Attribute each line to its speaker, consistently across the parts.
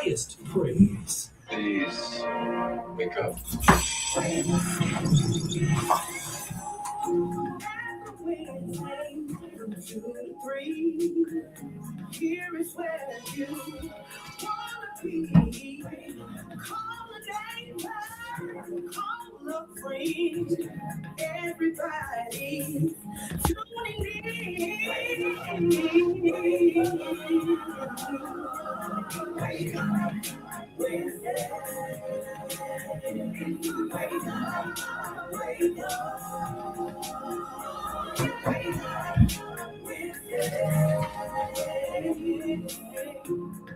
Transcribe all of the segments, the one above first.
Speaker 1: highest praise.
Speaker 2: Please wake up.
Speaker 1: Here is where you wanna be. Call a neighbor, call a friend. Everybody tuning in. Wake up with wake up, wake up with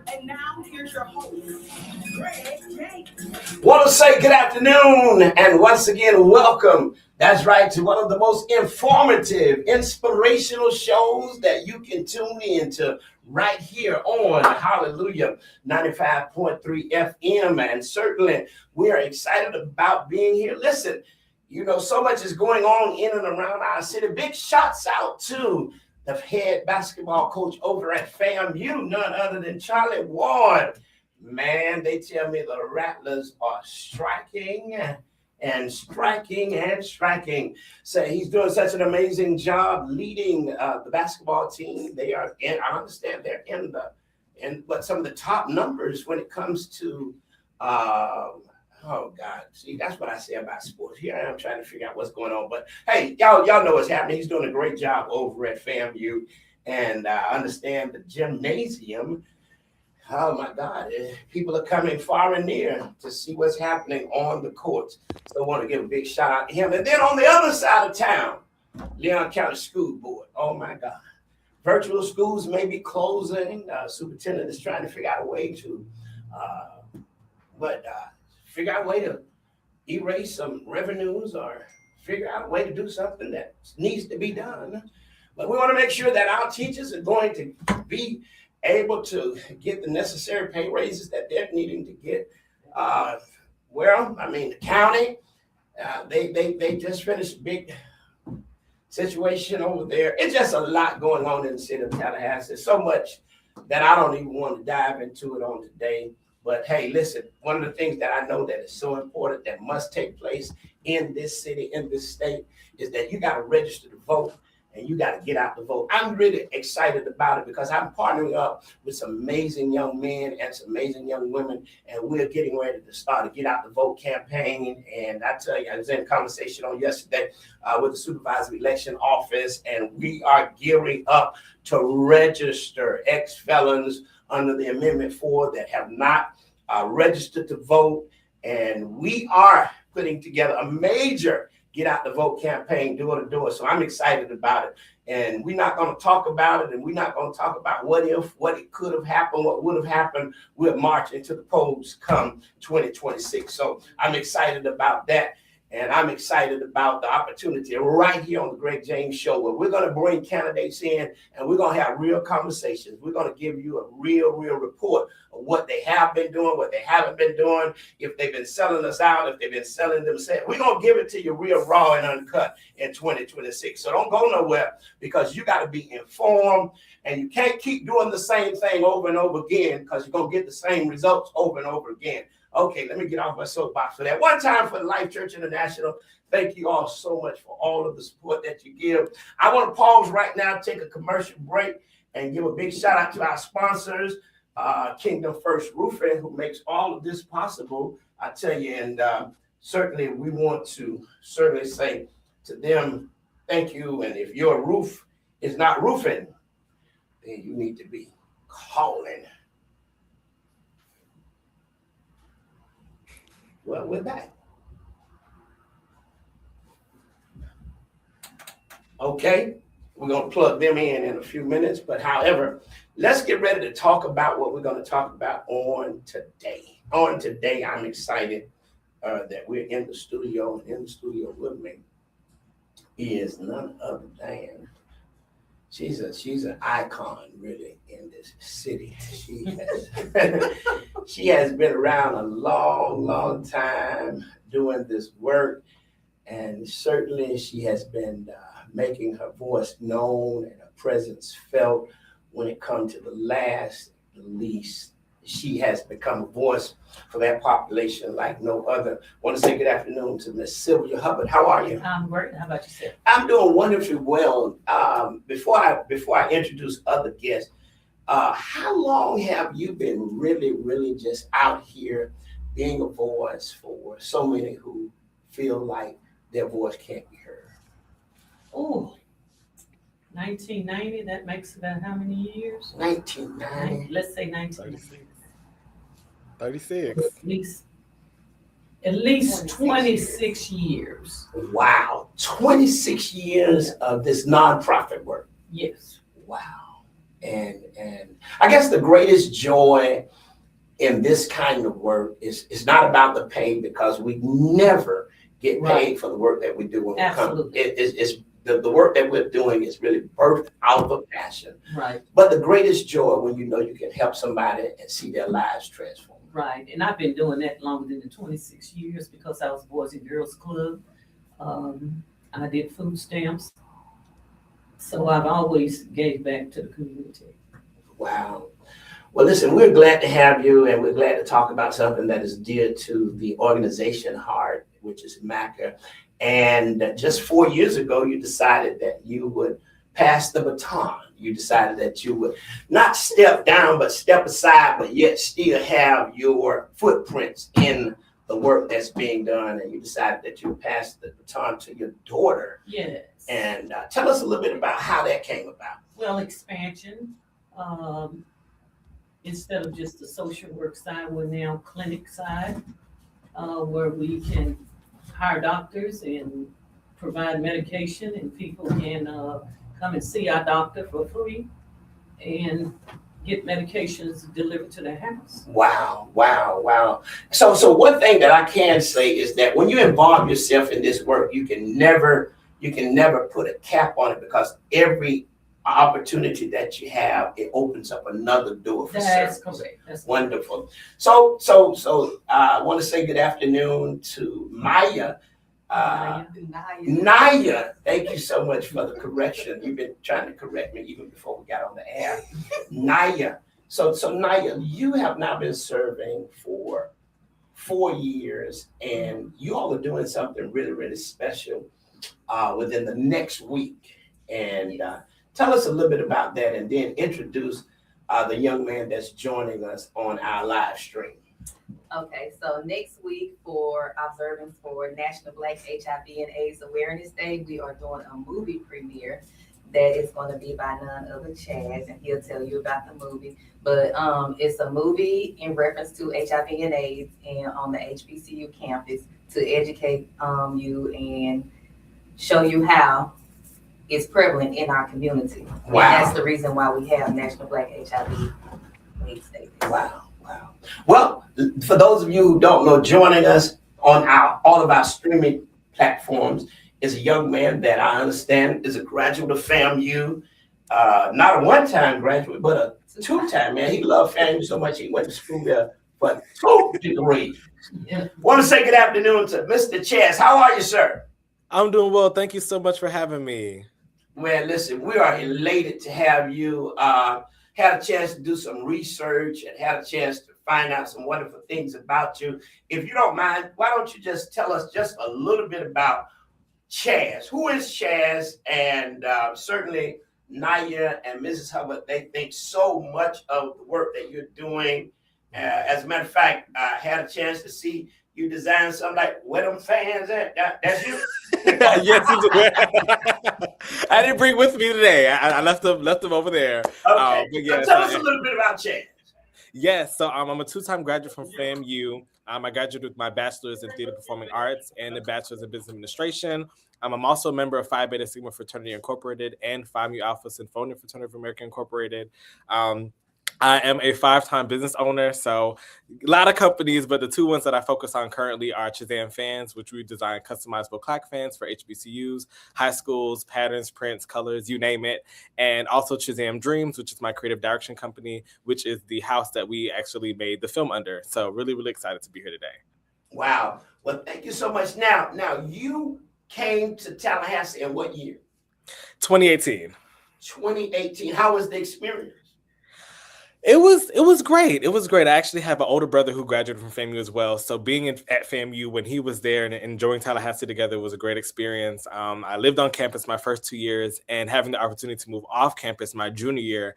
Speaker 1: And now here's your host, Greg James. Want to say good afternoon and once again welcome. That's right, to one of the most informative, inspirational shows that you can tune into right here on Hallelujah 95.3 FM. And certainly we are excited about being here. Listen, you know, so much is going on in and around our city. Big shouts out to the head basketball coach over at FAMU, none other than Charlie Ward. Man, they tell me the Rattlers are striking and striking and striking. So he's doing such an amazing job leading the basketball team. They are in, I understand they're in some of the top numbers when it comes to oh God, see, that's what I say about sports. Here I am trying to figure out what's going on. But hey, y'all know what's happening. He's doing a great job over at FAMU. And I understand the gymnasium. Oh my God, people are coming far and near to see what's happening on the courts. So I want to give a big shout out to him. And then on the other side of town, Leon County School Board. Oh my God. Virtual schools may be closing. Superintendent is trying to figure out a way to figure out a way to erase some revenues or figure out a way to do something that needs to be done. But we want to make sure that our teachers are going to be able to get the necessary pay raises that they're needing to get. The county, they just finished a big situation over there. It's just a lot going on in the city of Tallahassee. So much that I don't even want to dive into it on today. But hey, listen, one of the things that I know that is so important that must take place in this city, in this state, is that you got to register to vote and you got to get out to vote. I'm really excited about it because I'm partnering up with some amazing young men and some amazing young women, and we're getting ready to start a Get Out the Vote campaign. And I tell you, I was in a conversation on yesterday with the supervisory election office, and we are gearing up to register ex-felons under the Amendment 4 that have not registered to vote. And we are putting together a major Get Out the Vote campaign, door to door. So I'm excited about it. And we're not going to talk about it, and we're not going to talk about what if, what it could have happened, what would have happened. We'll march into the polls come 2026. So I'm excited about that. And I'm excited about the opportunity right here on the Greg James Show, where we're going to bring candidates in and we're going to have real conversations. We're going to give you a real report of what they have been doing, what they haven't been doing, if they've been selling us out, if they've been selling themselves. We're going to give it to you real raw and uncut in 2026. So don't go nowhere, because you got to be informed, and you can't keep doing the same thing over and over again, because you're going to get the same results over and over again. Okay, let me get off my soapbox for that. One time for the Life Church International. Thank you all so much for all of the support that you give. I want to pause right now, take a commercial break, and give a big shout out to our sponsors, Kingdom First Roofing, who makes all of this possible. I tell you, and certainly we want to say to them, thank you. And if your roof is not roofing, then you need to be calling. Well, we're back. Okay, we're going to plug them in a few minutes. But however, let's get ready to talk about what we're going to talk about on today. On today, I'm excited that we're in the studio. And in the studio with me is none other than, she's an icon, really, in this city. She has been around a long time doing this work, and certainly she has been making her voice known and her presence felt when it comes to the least she has become a voice for that population like no other. I want to say good afternoon to Miss Sylvia Hubbard. How are you?
Speaker 3: I'm great. How about yourself?
Speaker 1: I'm doing wonderfully well. Before I introduce other guests, how long have you been really just out here being a voice for so many who feel like their voice can't be heard?
Speaker 3: Oh, 1990, that makes about how many years?
Speaker 1: 1990.
Speaker 3: Let's say 1990.
Speaker 4: 36.
Speaker 3: At least 26 years.
Speaker 1: Wow, 26 years of this nonprofit work.
Speaker 3: Yes.
Speaker 1: Wow. And I guess the greatest joy in this kind of work is not about the pay, because we never get paid for the work that we do when we come.
Speaker 3: Absolutely.
Speaker 1: It's the work that we're doing is really birthed out of a passion.
Speaker 3: Right.
Speaker 1: But the greatest joy when you know you can help somebody and see their lives transform.
Speaker 3: Right. And I've been doing that longer than the 26 years because I was Boys and Girls Club. I did food stamps. So I've always gave back to the community.
Speaker 1: Wow. Well, listen, we're glad to have you, and we're glad to talk about something that is dear to the organization heart, which is MACA. And just 4 years ago, you decided that you would pass the baton. You decided that you would not step down, but step aside, but yet still have your footprints in the work that's being done. And you decided that you would pass the baton to your daughter.
Speaker 3: Yes.
Speaker 1: And tell us a little bit about how that came about.
Speaker 3: Well, expansion. Instead of just the social work side, we're now clinic side, where we can hire doctors and provide medication, and people can come and see our doctor for free and get medications delivered to their house.
Speaker 1: Wow. So one thing that I can say is that when you involve yourself in this work, you can never put a cap on it, because every opportunity that you have, it opens up another door for
Speaker 3: That's
Speaker 1: service.
Speaker 3: correct. That's
Speaker 1: Wonderful. So I want to say good afternoon to Maya. Naya, thank you so much for the correction. You've been trying to correct me even before we got on the air. Naya. So Naya, you have now been serving for 4 years, and you all are doing something really special within the next week. And tell us a little bit about that, and then introduce the young man that's joining us on our live stream.
Speaker 5: Okay, so next week for observance for National Black HIV and AIDS Awareness Day, we are doing a movie premiere that is going to be by none other Chaz, and he'll tell you about the movie. But it's a movie in reference to HIV and AIDS and on the HBCU campus to educate you and show you how it's prevalent in our community.
Speaker 1: Wow.
Speaker 5: And that's the reason why we have National Black HIV AIDS Day.
Speaker 1: Wow. Well, for those of you who don't know, joining us on all of our streaming platforms is a young man that I understand is a graduate of FAMU, not a one-time graduate, but a two-time, man. He loved FAMU so much he went to school there for 2 degrees.
Speaker 3: Yeah.
Speaker 1: Want to say good afternoon to Mr. Chaz. How are you, sir?
Speaker 4: I'm doing well. Thank you so much for having me.
Speaker 1: Well, listen, we are elated to have you. Had a chance to do some research and had a chance to find out some wonderful things about you. If you don't mind, why don't you just tell us just a little bit about Chaz? Who is Chaz? And certainly Naya and Mrs. Hubbard, they think so much of the work that you're doing. As a matter of fact, I had a chance to see you design something like where them fans at. That's you?
Speaker 4: Yes, you do. I didn't bring with me today. I left them over there.
Speaker 1: Okay.
Speaker 4: But yes,
Speaker 1: so tell us a little bit about Chaz.
Speaker 4: Yes, so I'm a 2-time graduate from FAMU. I graduated with my bachelor's in theater performing arts and a bachelor's in business administration. I'm also a member of Phi Beta Sigma Fraternity Incorporated and Phi Mu Alpha Sinfonia Fraternity of America Incorporated. I am a 5-time business owner, so a lot of companies, but the 2 ones that I focus on currently are Shazam Fans, which we design customizable clack fans for HBCUs, high schools, patterns, prints, colors, you name it. And also Shazam Dreams, which is my creative direction company, which is the house that we actually made the film under. So really excited to be here today.
Speaker 1: Wow. Well, thank you so much. Now you came to Tallahassee in what year?
Speaker 4: 2018.
Speaker 1: 2018. How was the experience?
Speaker 4: It was great. It was great. I actually have an older brother who graduated from FAMU as well. So being at FAMU when he was there and enjoying Tallahassee together was a great experience. I lived on campus my first 2 years, and having the opportunity to move off campus my junior year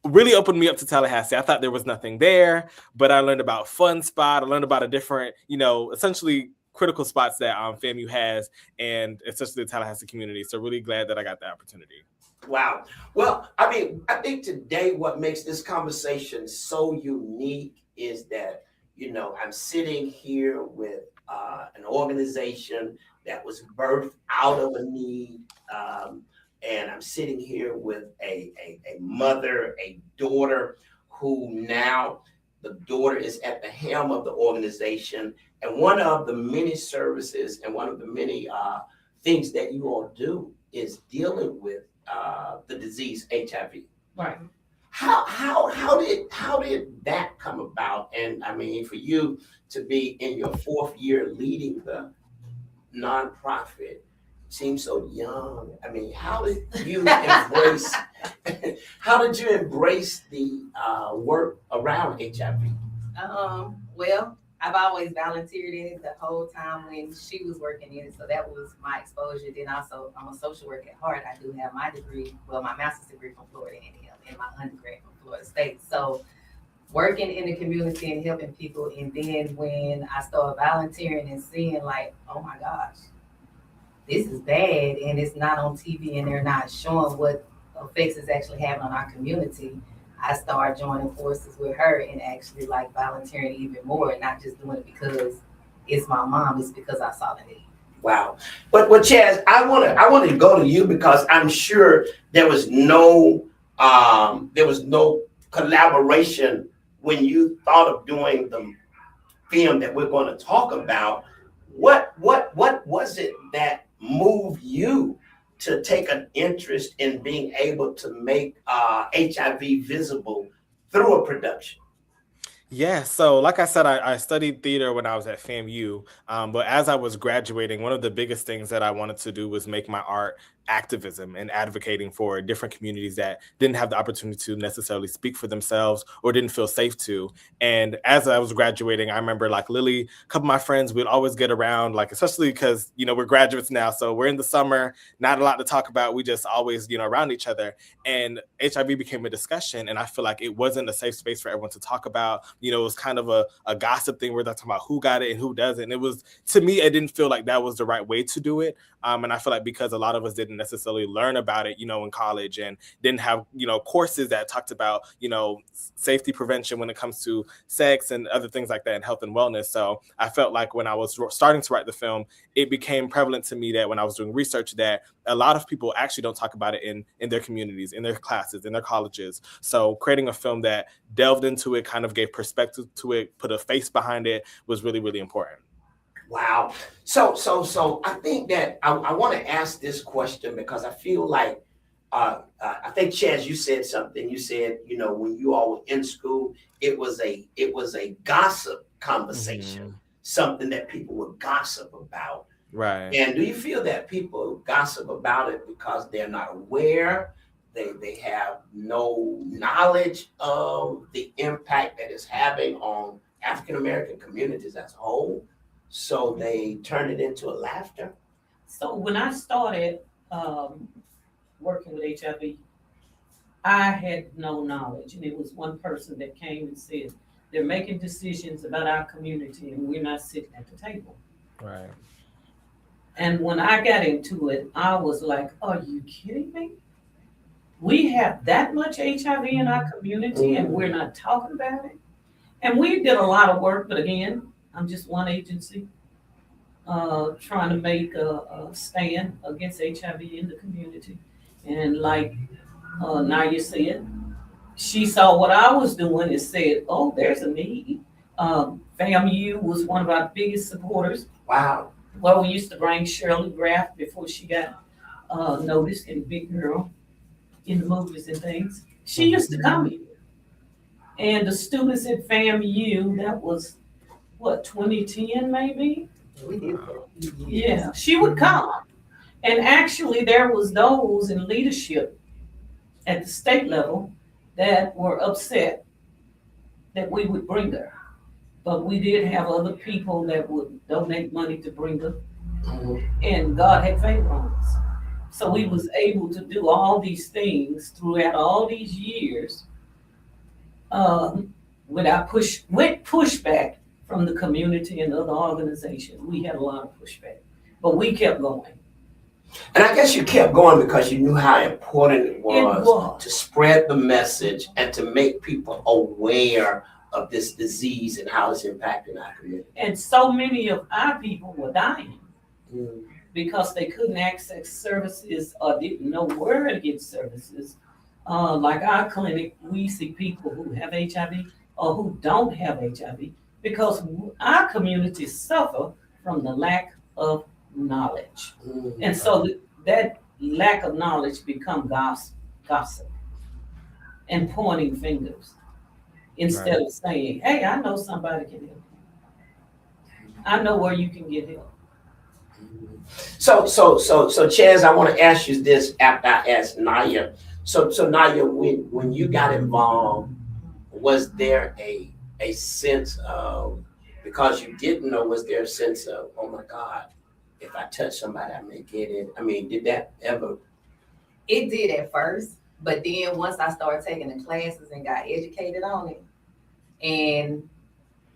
Speaker 4: really opened me up to Tallahassee. I thought there was nothing there, but I learned about Fun Spot. I learned about a different, essentially critical spots that FAMU has, and especially the Tallahassee community. So really glad that I got the opportunity.
Speaker 1: Wow. Well, I mean, I think today what makes this conversation so unique is that, I'm sitting here with an organization that was birthed out of a need. And I'm sitting here with a mother, a daughter who now the daughter is at the helm of the organization. And one of the many services and one of the many things that you all do is dealing with the disease HIV.
Speaker 3: Right.
Speaker 1: How did that come about? And I mean, for you to be in your 4th year leading the nonprofit seems so young. I mean, how did you embrace the work around HIV?
Speaker 5: Well, I've always volunteered in it the whole time when she was working in it. So that was my exposure. Then also, I'm a social worker at heart. I do have my degree, my master's degree from Florida A&M and my undergrad from Florida State. So working in the community and helping people. And then when I started volunteering and seeing like, oh my gosh, this is bad and it's not on TV and they're not showing what effects it's actually having on our community, I started joining forces with her and actually like volunteering even more and not just doing it because it's my mom, it's because I saw the need.
Speaker 1: Wow. But Chaz, I want to go to you because I'm sure there was no collaboration when you thought of doing the film that we're going to talk about. What was it that moved you to take an interest in being able to make HIV visible through a production?
Speaker 4: Yeah, so like I said, I studied theater when I was at FAMU, but as I was graduating, one of the biggest things that I wanted to do was make my art activism and advocating for different communities that didn't have the opportunity to necessarily speak for themselves or didn't feel safe to. And as I was graduating, I remember like Lily, a couple of my friends, we'd always get around, like especially because, we're graduates now, so we're in the summer, not a lot to talk about. We just always, around each other. And HIV became a discussion, and I feel like it wasn't a safe space for everyone to talk about. It was kind of a gossip thing where they're talking about who got it and who doesn't. It was, to me, it didn't feel like that was the right way to do it. And I feel like because a lot of us didn't necessarily learn about it, in college and didn't have, courses that talked about, safety prevention when it comes to sex and other things like that and health and wellness. So I felt like when I was starting to write the film, it became prevalent to me that when I was doing research that a lot of people actually don't talk about it in their communities, in their classes, in their colleges. So creating a film that delved into it, kind of gave perspective to it, put a face behind it was really, really important.
Speaker 1: Wow. So I think that I want to ask this question because I feel like I think Chaz, you said something. You said, when you all were in school, it was a gossip conversation, something that people would gossip about.
Speaker 4: Right.
Speaker 1: And do you feel that people gossip about it because they're not aware? They have no knowledge of the impact that it's having on African American communities as a whole. So they turn it into a laughter.
Speaker 3: So when I started working with HIV, I had no knowledge. And it was one person that came and said, they're making decisions about our community and we're not sitting at the table.
Speaker 4: Right.
Speaker 3: And when I got into it, I was like, are you kidding me? We have that much HIV in our community and we're not talking about it. And we did a lot of work, but again, I'm just one agency trying to make a stand against HIV in the community. And like Naya said, she saw what I was doing and said, oh, there's a need. FAMU was one of our biggest supporters.
Speaker 1: Wow.
Speaker 3: Well, we used to bring Shirley Graff before she got noticed in Big Girl in the movies and things. She used to come here. And the students at FAMU, that was, 2010 maybe? Yeah, she would come. And actually there was those in leadership at the state level that were upset that we would bring her. But we did have other people that would donate money to bring her, and God had favor on us. So we was able to do all these things throughout all these years without pushback from the community and other organizations. We had a lot of pushback, but we kept going.
Speaker 1: And I guess you kept going because you knew how important it was to spread the message and to make people aware of this disease and how it's impacting our community.
Speaker 3: And so many of our people were dying because they couldn't access services or didn't know where to get services. Like our clinic, we see people who have HIV or who don't have HIV because our communities suffer from the lack of knowledge. And so that lack of knowledge become gossip and pointing fingers instead of saying, hey, I know somebody can help you. I know where you can get help.
Speaker 1: So Chaz, I want to ask you this after I asked Naya. So Naya, when you got involved, was there a sense of, because you didn't know, was there a sense of, oh my God, if I touch somebody, I may get it? I mean, did that ever?
Speaker 5: It did at first, but then once I started taking the classes and got educated on it, and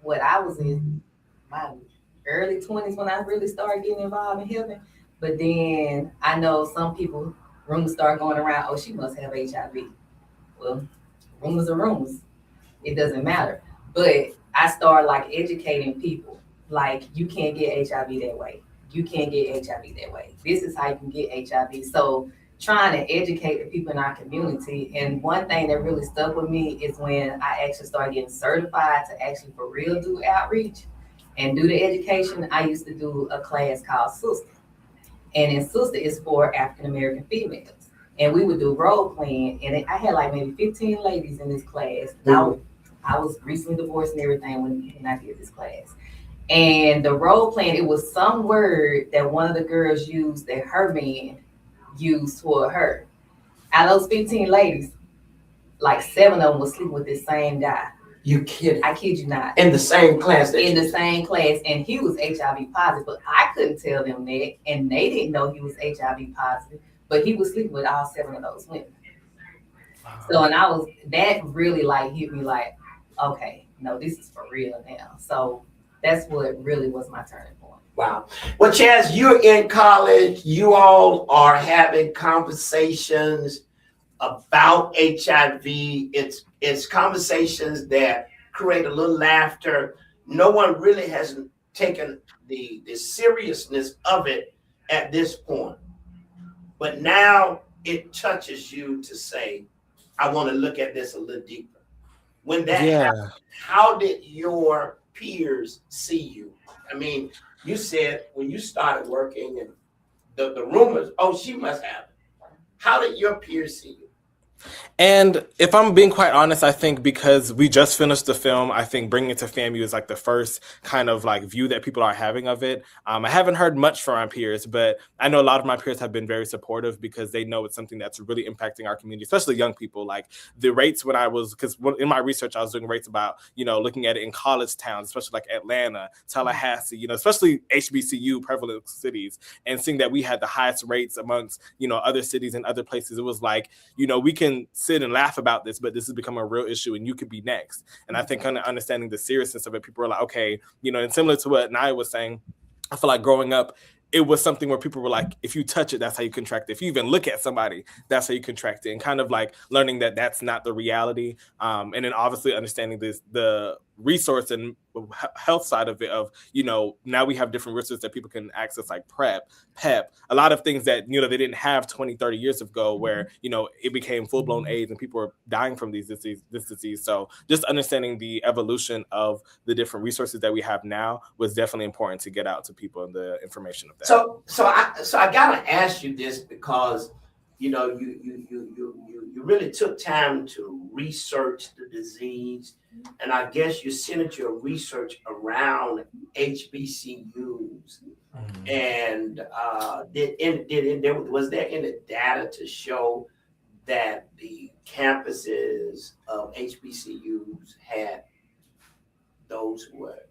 Speaker 5: what I was in my early 20s when I really started getting involved in helping, but then I know some people, rumors start going around, oh, she must have HIV. Well, rumors are rumors. It doesn't matter. But I started like educating people, like you can't get HIV that way. You can't get HIV that way. This is how you can get HIV. So trying to educate the people in our community. And one thing that really stuck with me is when I actually started getting certified to actually for real do outreach and do the education. I used to do a class called Sister. And in Sister is for African-American females. And we would do role playing. And I had like maybe 15 ladies in this class. Now I was recently divorced and everything when I did this class. And the role playing, it was some word that one of the girls used that her man used toward her. Out of those 15 ladies, like 7 of them was sleeping with this same guy.
Speaker 1: You kidding?
Speaker 5: I kid you not.
Speaker 1: In the same class?
Speaker 5: In the same class, and he was HIV positive, but I couldn't tell them that, and they didn't know he was HIV positive, but he was sleeping with all 7 of those women. So, and that really like hit me like, okay, no, this is for real now. So that's what really was my turning point.
Speaker 1: Wow. Well, Chaz, you're in college. You all are having conversations about HIV. It's conversations that create a little laughter. No one really has taken the seriousness of it at this point. But now it touches you to say, I want to look at this a little deeper. When that happened, how did your peers see you? I mean, you said when you started working and the rumors, oh, she must have it. How did your peers see you?
Speaker 4: And if I'm being quite honest, I think because we just finished the film, I think bringing it to FAMU is like the first kind of like view that people are having of it. I haven't heard much from my peers, but I know a lot of my peers have been very supportive because they know it's something that's really impacting our community, especially young people. Like the rates when I was, because in my research, I was doing rates about, looking at it in college towns, especially like Atlanta, Tallahassee, especially HBCU prevalent cities, and seeing that we had the highest rates amongst, other cities and other places. It was like, we can sit and laugh about this, but this has become a real issue and you could be next. And I think kind of understanding the seriousness of it, people are like, okay, and similar to what Naya was saying, I feel like growing up, it was something where people were like, if you touch it, that's how you contract it. If you even look at somebody, that's how you contract it. And kind of like learning that that's not the reality. And then obviously understanding the resource and health side of it of, now we have different resources that people can access like PrEP, PEP, a lot of things that, they didn't have 20, 30 years ago where, it became full-blown AIDS and people were dying from this disease. So just understanding the evolution of the different resources that we have now was definitely important to get out to people and the information of that.
Speaker 1: So I gotta ask you this because, you really took time to research the disease, and I guess you centered your research around HBCUs. And was there any data to show that the campuses of HBCUs had those who were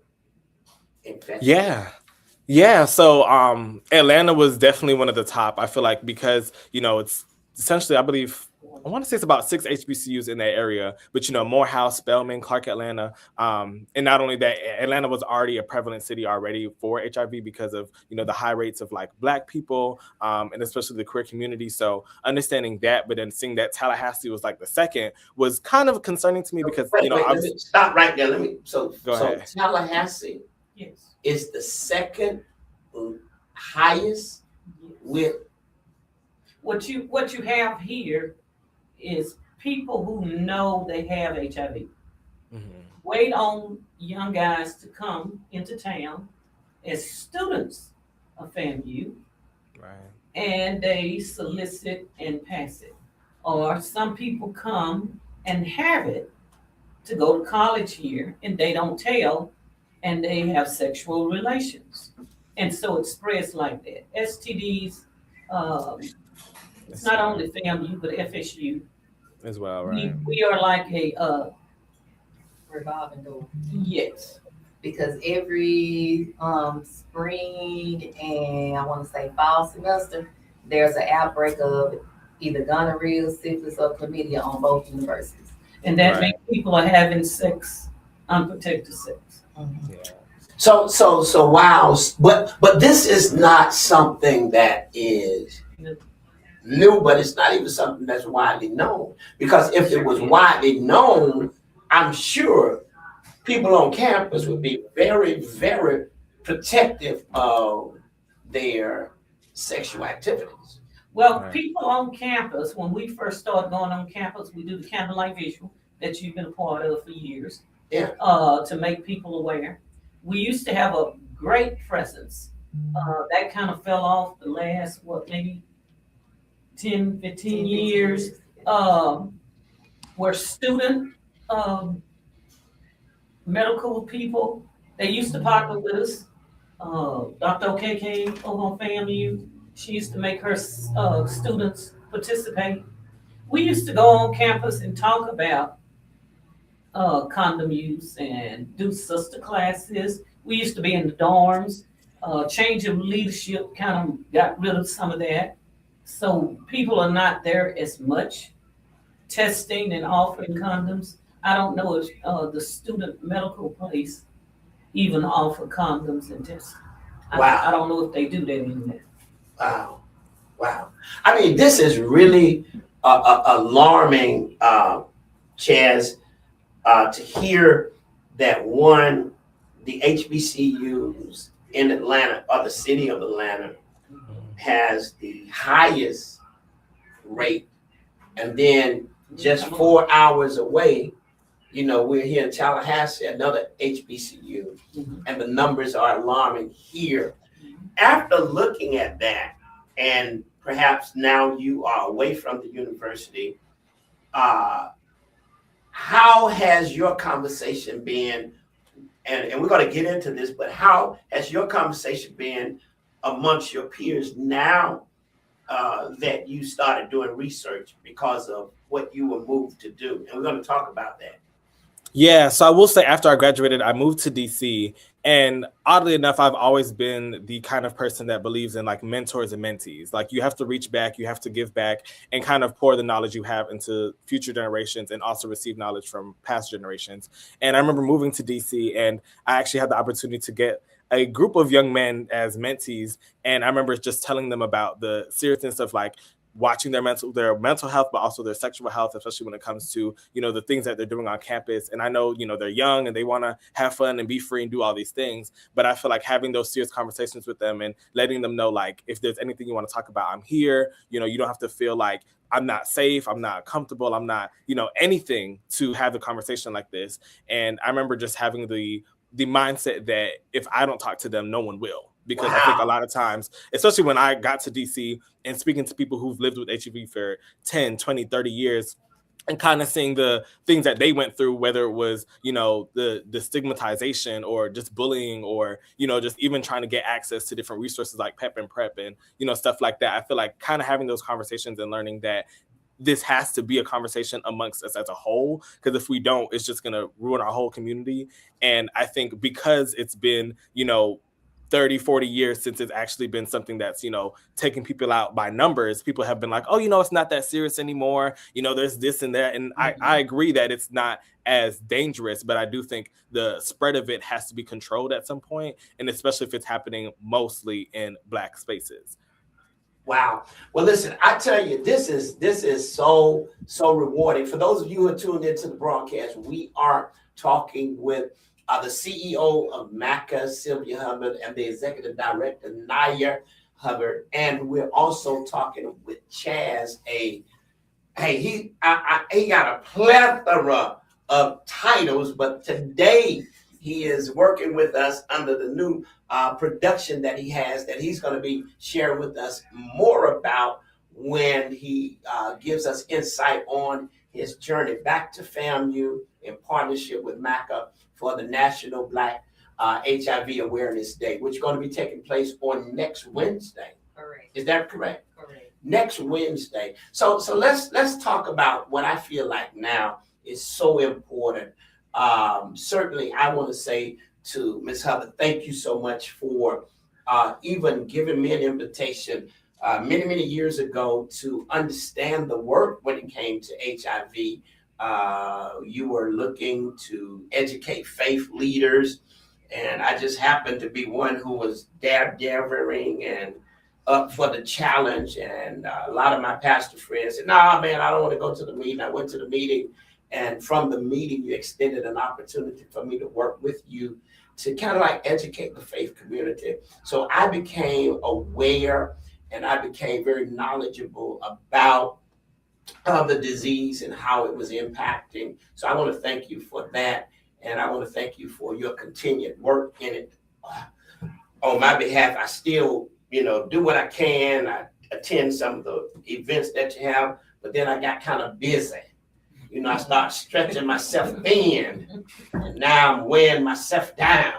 Speaker 1: infected?
Speaker 4: Yeah. Yeah. So Atlanta was definitely one of the top. I feel like because, it's essentially, I believe, I want to say it's about 6 HBCUs in that area, but Morehouse, Spelman, Clark Atlanta. And not only that, Atlanta was already a prevalent city already for HIV because of, the high rates of like Black people, and especially the queer community. So understanding that, but then seeing that Tallahassee was like the second was kind of concerning to me because,
Speaker 1: Wait, let me stop right there. So
Speaker 4: ahead.
Speaker 1: Tallahassee
Speaker 3: Yes.
Speaker 1: is the second highest with.
Speaker 3: What you have here is people who know they have HIV. Wait on young guys to come into town as students of FAMU,
Speaker 4: Right.
Speaker 3: and they solicit and pass it. Or some people come and have it to go to college here, and they don't tell, and they have sexual relations. And so it spreads like that. STDs, it's not only FAMU, but FSU.
Speaker 4: As well, right?
Speaker 3: We are like a,
Speaker 5: Revolving door.
Speaker 3: yes.
Speaker 5: Because every spring and I want to say fall semester, there's an outbreak of either gonorrhea, syphilis, or chlamydia on both universities.
Speaker 3: And that
Speaker 4: Right.
Speaker 3: means people are having sex, unprotected sex.
Speaker 4: Yeah.
Speaker 1: So wow, but this is not something that is new, but it's not even something that's widely known. Because if it was widely known, I'm sure people on campus would be very, very protective of their sexual activities.
Speaker 3: Well,
Speaker 4: Right.
Speaker 3: people on campus, when we first started going on campus, we do the candlelight visual that you've been a part of for years.
Speaker 1: Yeah.
Speaker 3: To make people aware. We used to have a great presence. That kind of fell off the last, maybe 10, 15 years. Where student medical people, they used to partner with us. Dr. OKK over on FAMU, she used to make her students participate. We used to go on campus and talk about condom use and do sister classes. We used to be in the dorms. Change of leadership kind of got rid of some of that. So people are not there as much testing and offering condoms. I don't know if the student medical place even offer condoms and testing.
Speaker 1: Wow.
Speaker 3: I don't know if they do that anymore.
Speaker 1: Wow. I mean, this is really alarming, Chaz, to hear that the HBCUs in Atlanta, or the city of Atlanta, has the highest rate, and then just 4 hours away, we're here in Tallahassee, another HBCU, and the numbers are alarming here. After looking at that, and perhaps now you are away from the university, how has your conversation been? And we're going to get into this, but how has your conversation been amongst your peers now that you started doing research because of what you were moved to do? And we're going to talk about that.
Speaker 4: Yeah, so I will say after I graduated, I moved to DC. And oddly enough, I've always been the kind of person that believes in like mentors and mentees. Like you have to reach back, you have to give back and kind of pour the knowledge you have into future generations and also receive knowledge from past generations. And I remember moving to DC and I actually had the opportunity to get a group of young men as mentees. And I remember just telling them about the seriousness of like watching their mental health, but also their sexual health, especially when it comes to, the things that they're doing on campus. And I know, they're young and they want to have fun and be free and do all these things. But I feel like having those serious conversations with them and letting them know, like, if there's anything you want to talk about, I'm here. You don't have to feel like I'm not safe, I'm not comfortable, I'm not, anything to have a conversation like this. And I remember just having the mindset that if I don't talk to them, no one will. Because I think a lot of times, especially when I got to DC and speaking to people who've lived with HIV for 10, 20, 30 years, and kind of seeing the things that they went through, whether it was, the stigmatization or just bullying or, just even trying to get access to different resources like PEP and PrEP and, stuff like that. I feel like kind of having those conversations and learning that this has to be a conversation amongst us as a whole, because if we don't, it's just going to ruin our whole community. And I think because it's been, 30, 40 years since it's actually been something that's, taking people out by numbers, people have been like, oh, it's not that serious anymore. There's this and that. And I agree that it's not as dangerous, but I do think the spread of it has to be controlled at some point, and especially if it's happening mostly in Black spaces.
Speaker 1: Wow. Well, listen, I tell you, this is so rewarding. For those of you who are tuned into the broadcast, we are talking with the CEO of MACA, Sylvia Hubbard, and the Executive Director, Naya Hubbard. And we're also talking with Chaz. He got a plethora of titles, but today he is working with us under the new production that he has, that he's going to be sharing with us more about when he gives us insight on his journey back to FAMU in partnership with MACA for the National Black HIV Awareness Day, which is going to be taking place on next Wednesday.
Speaker 5: Correct.
Speaker 1: Is that correct?
Speaker 5: Correct.
Speaker 1: Next Wednesday. So let's talk about what I feel like now is so important. Certainly, I want to say to Ms. Hubbard, thank you so much for even giving me an invitation many years ago to understand the work when it came to HIV. You were looking to educate faith leaders, and I just happened to be one who was dabbering and up for the challenge. And a lot of my pastor friends said, "Nah, man, I don't want to go to the meeting." I went to the meeting, and from the meeting, you extended an opportunity for me to work with you to kind of like educate the faith community. So I became aware and I became very knowledgeable about the disease and how it was impacting. So I want to thank you for that. And I want to thank you for your continued work in it. On my behalf, I still, do what I can. I attend some of the events that you have, but then I got kind of busy. I start stretching myself thin, and now I'm weighing myself down.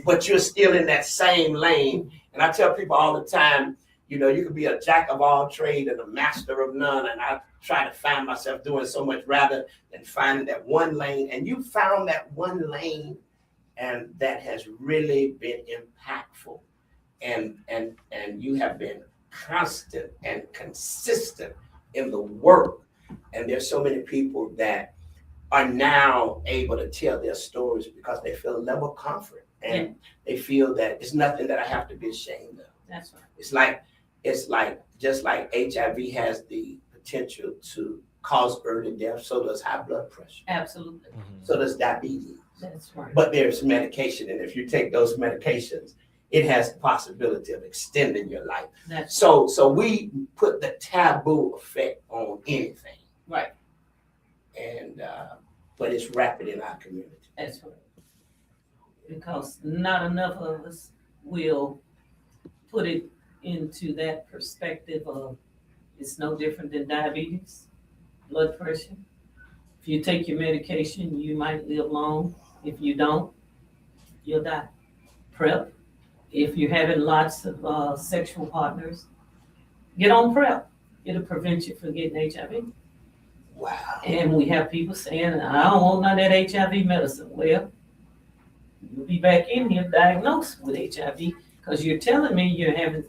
Speaker 1: But you're still in that same lane. And I tell people all the time, you could be a jack of all trades and a master of none. And I try to find myself doing so much rather than finding that one lane. And you found that one lane, and that has really been impactful. And you have been constant and consistent in the work. And there's so many people that are now able to tell their stories because they feel a level of comfort, and they feel that it's nothing that I have to be ashamed of.
Speaker 3: That's right.
Speaker 1: It's like just like HIV has the potential to cause early death, so does high blood pressure.
Speaker 3: Absolutely.
Speaker 1: So does diabetes.
Speaker 3: That's right.
Speaker 1: But there's medication, and if you take those medications, it has the possibility of extending your life.
Speaker 3: That's
Speaker 1: So we put the taboo effect on anything.
Speaker 3: right.
Speaker 1: And but it's rapid in our community.
Speaker 3: That's right. Because not enough of us will put it into that perspective of it's no different than diabetes, blood pressure. If you take your medication, you might live long. If you don't, you'll die. PrEP. If you're having lots of sexual partners, get on PrEP. It'll prevent you from getting HIV.
Speaker 1: Wow.
Speaker 3: And we have people saying, I don't want none of that HIV medicine. Well, you'll be back in here diagnosed with HIV because you're telling me you're having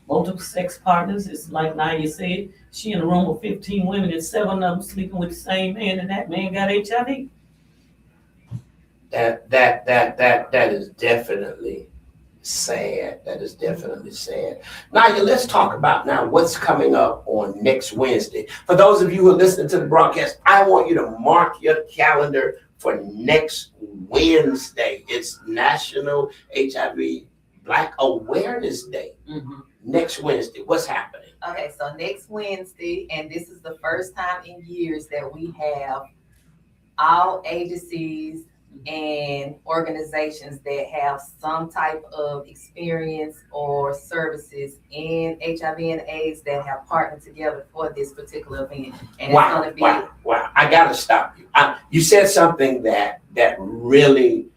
Speaker 3: multiple sex partners. It's like Naya said, she in a room with 15 women and 7 of them sleeping with the same man, and that man got HIV.
Speaker 1: That is definitely sad. That is definitely sad. Now, let's talk about now what's coming up on next Wednesday. For those of you who are listening to the broadcast, I want you to mark your calendar for next Wednesday. It's National HIV Black Awareness Day.
Speaker 3: Mm-hmm.
Speaker 1: Next Wednesday, what's happening?
Speaker 5: Okay, so next Wednesday, and this is the first time in years that we have all agencies and organizations that have some type of experience or services in HIV and AIDS that have partnered together for this particular event. And it's going to be
Speaker 1: wow. I got to stop you. You said something that really,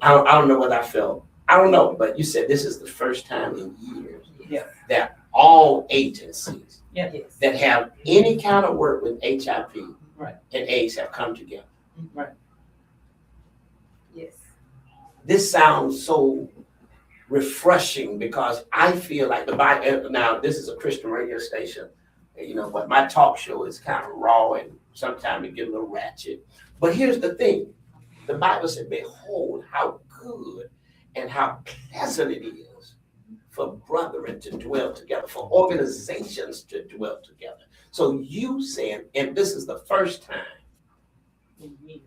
Speaker 1: I don't know what I felt. I don't know, but you said this is the first time in years all agencies
Speaker 3: Yeah.
Speaker 5: Yes.
Speaker 1: that have any kind of work with HIV
Speaker 3: Right.
Speaker 1: and AIDS have come together.
Speaker 3: Right.
Speaker 5: Yes.
Speaker 1: This sounds so refreshing because I feel like the Bible. Now, this is a Christian radio station, but my talk show is kind of raw and sometimes it get a little ratchet. But here's the thing: the Bible said, "Behold, how good and how pleasant it is for brethren to dwell together, for organizations to dwell together." So you saying, and this is the first time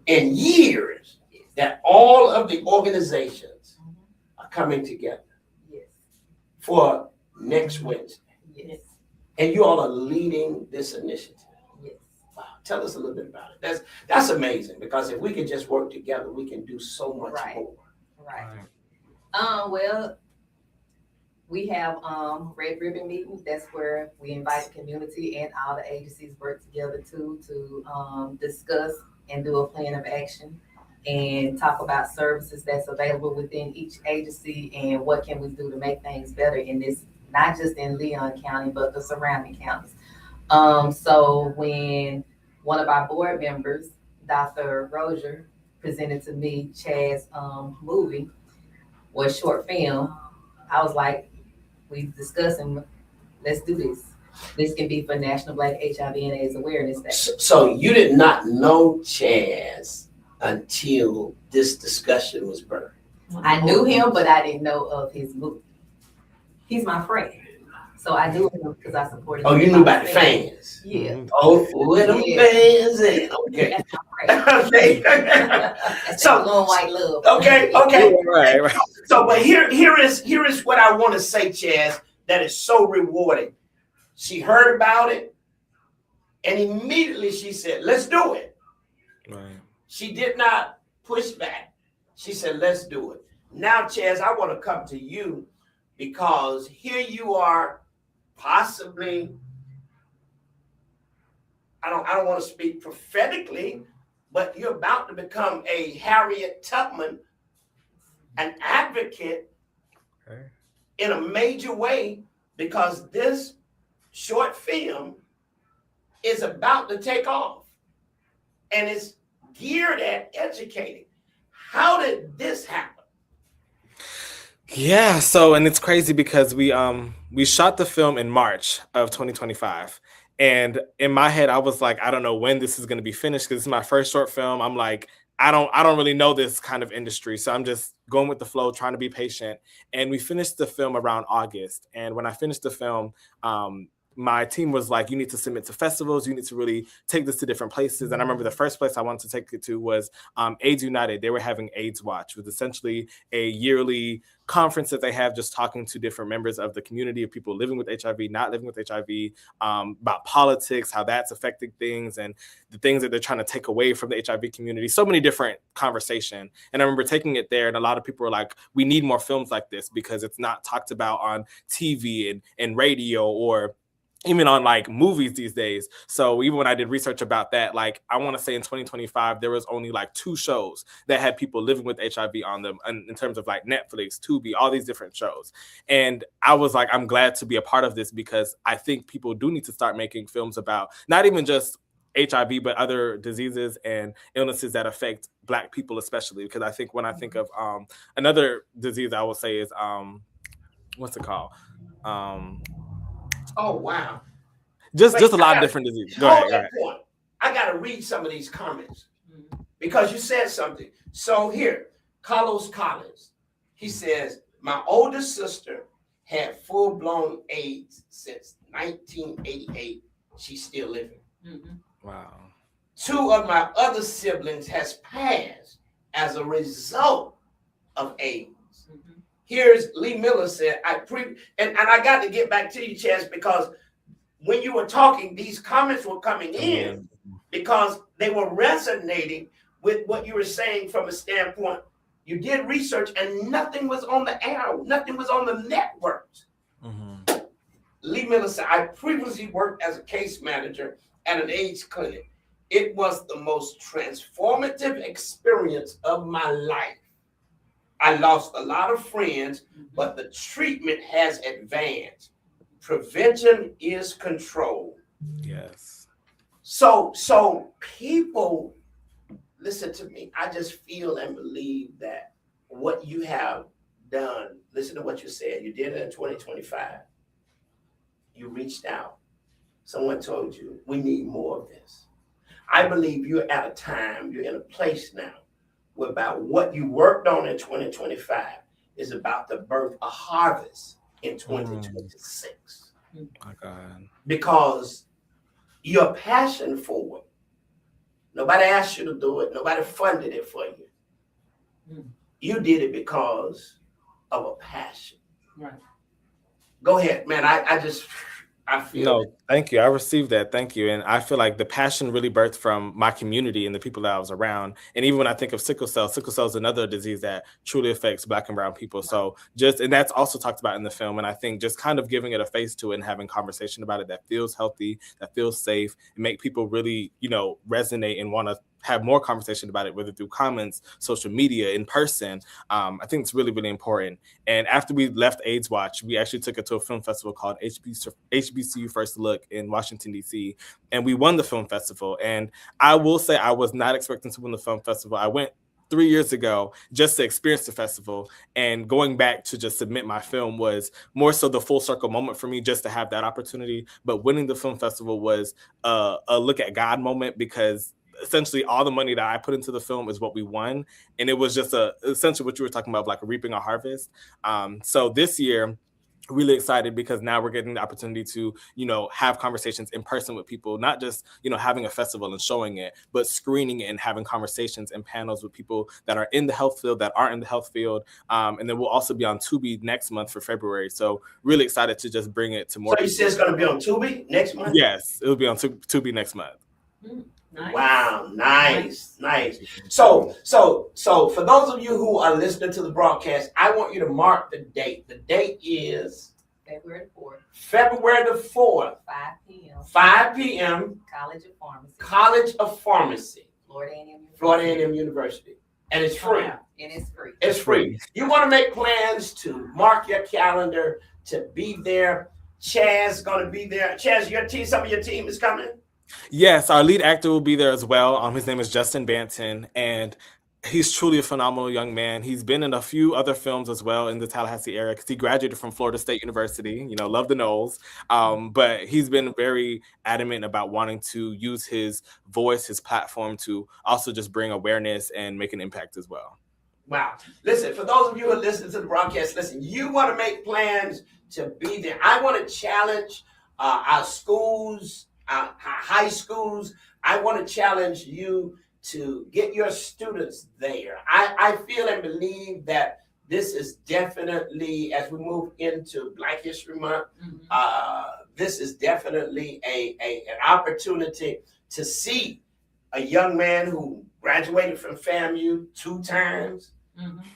Speaker 1: in years that all of the organizations are coming together
Speaker 5: Yes.
Speaker 1: for next Wednesday.
Speaker 5: Yes.
Speaker 1: And you all are leading this initiative.
Speaker 5: Yes.
Speaker 1: Wow. Tell us a little bit about it. That's amazing, because if we can just work together, we can do so much
Speaker 5: Right.
Speaker 1: more.
Speaker 5: Right. Well, we have Red Ribbon meetings. That's where we invite the community and all the agencies work together to discuss and do a plan of action and talk about services that's available within each agency and what can we do to make things better in this, not just in Leon County, but the surrounding counties. So when one of our board members, Dr. Rozier, presented to me Chad's movie, was short film, I was like, we discussing, let's do this. This can be for National Black HIV and AIDS Awareness Day.
Speaker 1: So you did not know Chaz until this discussion was birthed.
Speaker 5: I knew him, but I didn't know of his movie. He's my friend, so I knew him because I supported him.
Speaker 1: Oh, you knew about the fans.
Speaker 5: Yeah.
Speaker 1: Oh, where them
Speaker 5: Yeah.
Speaker 1: fans at? Okay.
Speaker 5: That's my friend.
Speaker 1: Okay.
Speaker 5: That's
Speaker 1: So-
Speaker 5: that blue and white love.
Speaker 1: Okay.
Speaker 4: Right.
Speaker 1: So, but here is what I want to say, Chaz, that is so rewarding. She heard about it, and immediately she said, "Let's do it."
Speaker 4: Right.
Speaker 1: She did not push back. She said, "Let's do it." Now, Chaz, I want to come to you because here you are, possibly. I don't want to speak prophetically, but you're about to become a Harriet Tubman, an advocate
Speaker 4: Okay.
Speaker 1: in a major way, because this short film is about to take off and it's geared at educating. How did this happen?
Speaker 4: Yeah, so and it's crazy because we shot the film in March of 2025. And in my head, I was like, I don't know when this is going to be finished because this is my first short film. I'm like, I don't really know this kind of industry. So I'm just going with the flow, trying to be patient. And we finished the film around August. And when I finished the film, my team was like, you need to submit to festivals. You need to really take this to different places. And I remember the first place I wanted to take it to was AIDS United. They were having AIDS Watch, which was essentially a yearly conference that they have just talking to different members of the community of people living with HIV, not living with HIV, about politics, how that's affecting things and the things that they're trying to take away from the HIV community. So many different conversation. And I remember taking it there and a lot of people were like, we need more films like this because it's not talked about on TV and radio or even on like movies these days. So even when I did research about that, like I want to say in 2025, there was only like 2 shows that had people living with HIV on them in terms of like Netflix, Tubi, all these different shows. And I was like, I'm glad to be a part of this because I think people do need to start making films about not even just HIV, but other diseases and illnesses that affect Black people, especially. Because I think when I think of another disease, I will say is, what's it called?
Speaker 1: Oh, wow.
Speaker 4: Just
Speaker 1: Wait,
Speaker 4: a lot of different diseases. Go
Speaker 1: Hold
Speaker 4: ahead.
Speaker 1: that point. I got to read some of these comments because you said something. So here, Carlos Collins, he says, my older sister had full-blown AIDS since 1988. She's still living.
Speaker 4: Wow.
Speaker 1: 2 of my other siblings has passed as a result of AIDS. Here's Lee Miller said, and I got to get back to you, Chaz, because when you were talking, these comments were coming in because they were resonating with what you were saying from a standpoint. You did research and nothing was on the air, nothing was on the networks. Lee Miller said, I previously worked as a case manager at an AIDS clinic. It was the most transformative experience of my life. I lost a lot of friends, but the treatment has advanced. prevention is control.
Speaker 4: Yes.
Speaker 1: So people, listen to me. I just feel and believe that what you have done, listen to what you said. You did it in 2025. You reached out. Someone told you, we need more of this. I believe you're at a time, you're in a place now where about what you worked on in 2025 is about to birth a harvest in 2026.
Speaker 4: My God.
Speaker 1: Because your passion for it, nobody asked you to do it, nobody funded it for you. You did it because of a passion.
Speaker 3: Right.
Speaker 1: Go ahead, man. I feel
Speaker 4: No,
Speaker 1: it.
Speaker 4: thank you. I received that. Thank you. And I feel like the passion really birthed from my community and the people that I was around. And even when I think of sickle cell is another disease that truly affects Black and brown people. So and that's also talked about in the film. And I think just kind of giving it a face to it and having conversation about it that feels healthy, that feels safe, and make people really, resonate and want to have more conversation about it, whether through comments, social media, in person. I think it's really, really important. And after we left AIDS Watch, we actually took it to a film festival called HBCU First Look in Washington, D.C. And we won the film festival. And I will say I was not expecting to win the film festival. I went 3 years ago just to experience the festival, and going back to just submit my film was more so the full circle moment for me, just to have that opportunity. But winning the film festival was a look at God moment, because essentially all the money that I put into the film is what we won. And it was just essentially what you were talking about, like reaping a harvest. So this year, really excited because now we're getting the opportunity to, have conversations in person with people, not just, having a festival and showing it, but screening it and having conversations and panels with people that are in the health field, that aren't in the health field. And then we'll also be on Tubi next month for February. So really excited to just bring it to more.
Speaker 1: So you said it's going to be on Tubi next month?
Speaker 4: Yes, it'll be on Tubi next month.
Speaker 3: Nice.
Speaker 1: Wow, nice. So for those of you who are listening to the broadcast, I want you to mark the date. The date is
Speaker 5: February 4th,
Speaker 1: February the 4th,
Speaker 5: 5 p.m.
Speaker 1: 5 p.m.
Speaker 5: College of Pharmacy,
Speaker 1: College of Pharmacy,
Speaker 5: Florida A&M University.
Speaker 1: Florida A&M University, and it's free.
Speaker 3: Wow.
Speaker 5: And it's free.
Speaker 1: It's free. You want to make plans to mark your calendar to be there. Chaz going to be there. Chaz, some of your team is coming.
Speaker 4: Yes, our lead actor will be there as well. His name is Justin Banton, and he's truly a phenomenal young man. He's been in a few other films as well in the Tallahassee area because he graduated from Florida State University, love the Noles. But he's been very adamant about wanting to use his voice, his platform to also just bring awareness and make an impact as well.
Speaker 1: Wow. Listen, for those of you who are listening to the broadcast, you want to make plans to be there. I want to challenge our schools, our high schools. I want to challenge you to get your students there. I feel and believe that this is definitely, as we move into Black History Month, this is definitely an opportunity to see a young man who graduated from FAMU 2 times,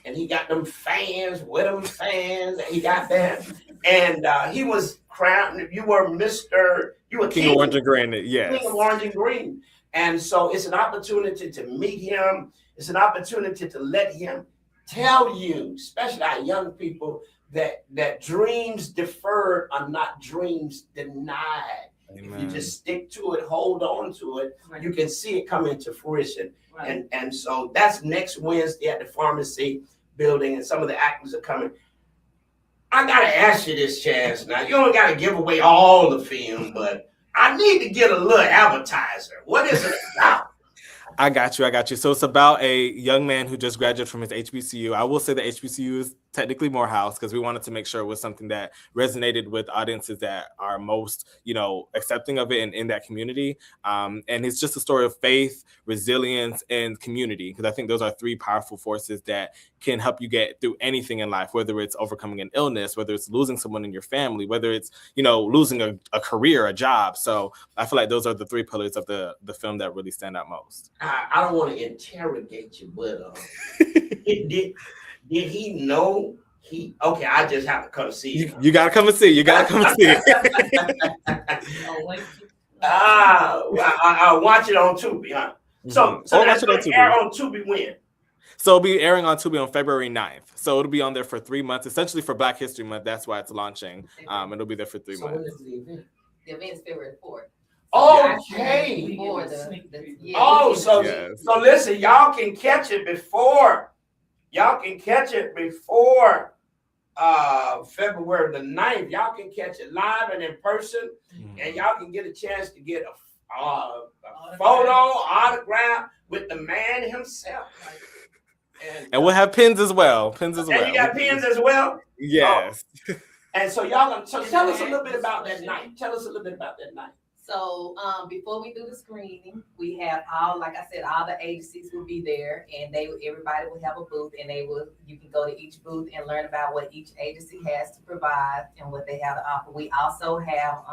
Speaker 1: and he got them fans, and he got that, and he was crowned. You were
Speaker 4: King of Orange and Green, yes.
Speaker 1: King of Orange and Green. And so it's an opportunity to meet him. It's an opportunity to let him tell you, especially our young people, that dreams deferred are not dreams denied.
Speaker 4: Amen.
Speaker 1: If you just stick to it, hold on to it, you can see it come into fruition.
Speaker 3: Right.
Speaker 1: And so that's next Wednesday at the pharmacy building, and some of the actors are coming. I got to ask you this, Chaz. Now, you don't got to give away all the film, but I need to get a little appetizer. What is it about?
Speaker 4: I got you. So it's about a young man who just graduated from his HBCU. I will say the HBCU is technically Morehouse because we wanted to make sure it was something that resonated with audiences that are most, accepting of it and in that community. And it's just a story of faith, resilience, and community, because I think those are 3 powerful forces that can help you get through anything in life, whether it's overcoming an illness, whether it's losing someone in your family, whether it's, losing a career, a job. So I feel like those are the 3 pillars of the film that really stand out most.
Speaker 1: I don't want to interrogate you, but did he know okay, I just have to come see it.
Speaker 4: You gotta come and see.
Speaker 1: Well, I'll watch it on Tubi, huh? So
Speaker 4: Or watch
Speaker 1: that's
Speaker 4: it on
Speaker 1: going to
Speaker 4: Tubi.
Speaker 1: air on Tubi when?
Speaker 4: So it'll be airing on Tubi on February 9th. So it'll be on there for 3 months, essentially for Black History Month. That's why it's launching. It'll be there for 3
Speaker 1: So when
Speaker 4: months.
Speaker 1: is the event?
Speaker 5: The event is February 4th.
Speaker 1: Okay.
Speaker 3: We get a
Speaker 5: the-
Speaker 3: sneak
Speaker 5: the-
Speaker 3: preview.
Speaker 5: yeah,
Speaker 1: Oh,
Speaker 5: we get
Speaker 1: so
Speaker 5: a-
Speaker 4: Yes.
Speaker 1: so listen, y'all can catch it before. Y'all can catch it before February the 9th. Y'all can catch it live and in person, and y'all can get a chance to get a photo, autograph with the man himself.
Speaker 4: And we'll have pins as well.
Speaker 1: And you got pins as well.
Speaker 4: Yes.
Speaker 1: And so y'all gonna tell us a little bit about that night. Tell us a little bit about that night.
Speaker 5: So before we do the screening, we have all, like I said, all the agencies will be there, and everybody will have a booth, and you can go to each booth and learn about what each agency has to provide and what they have to offer. We also have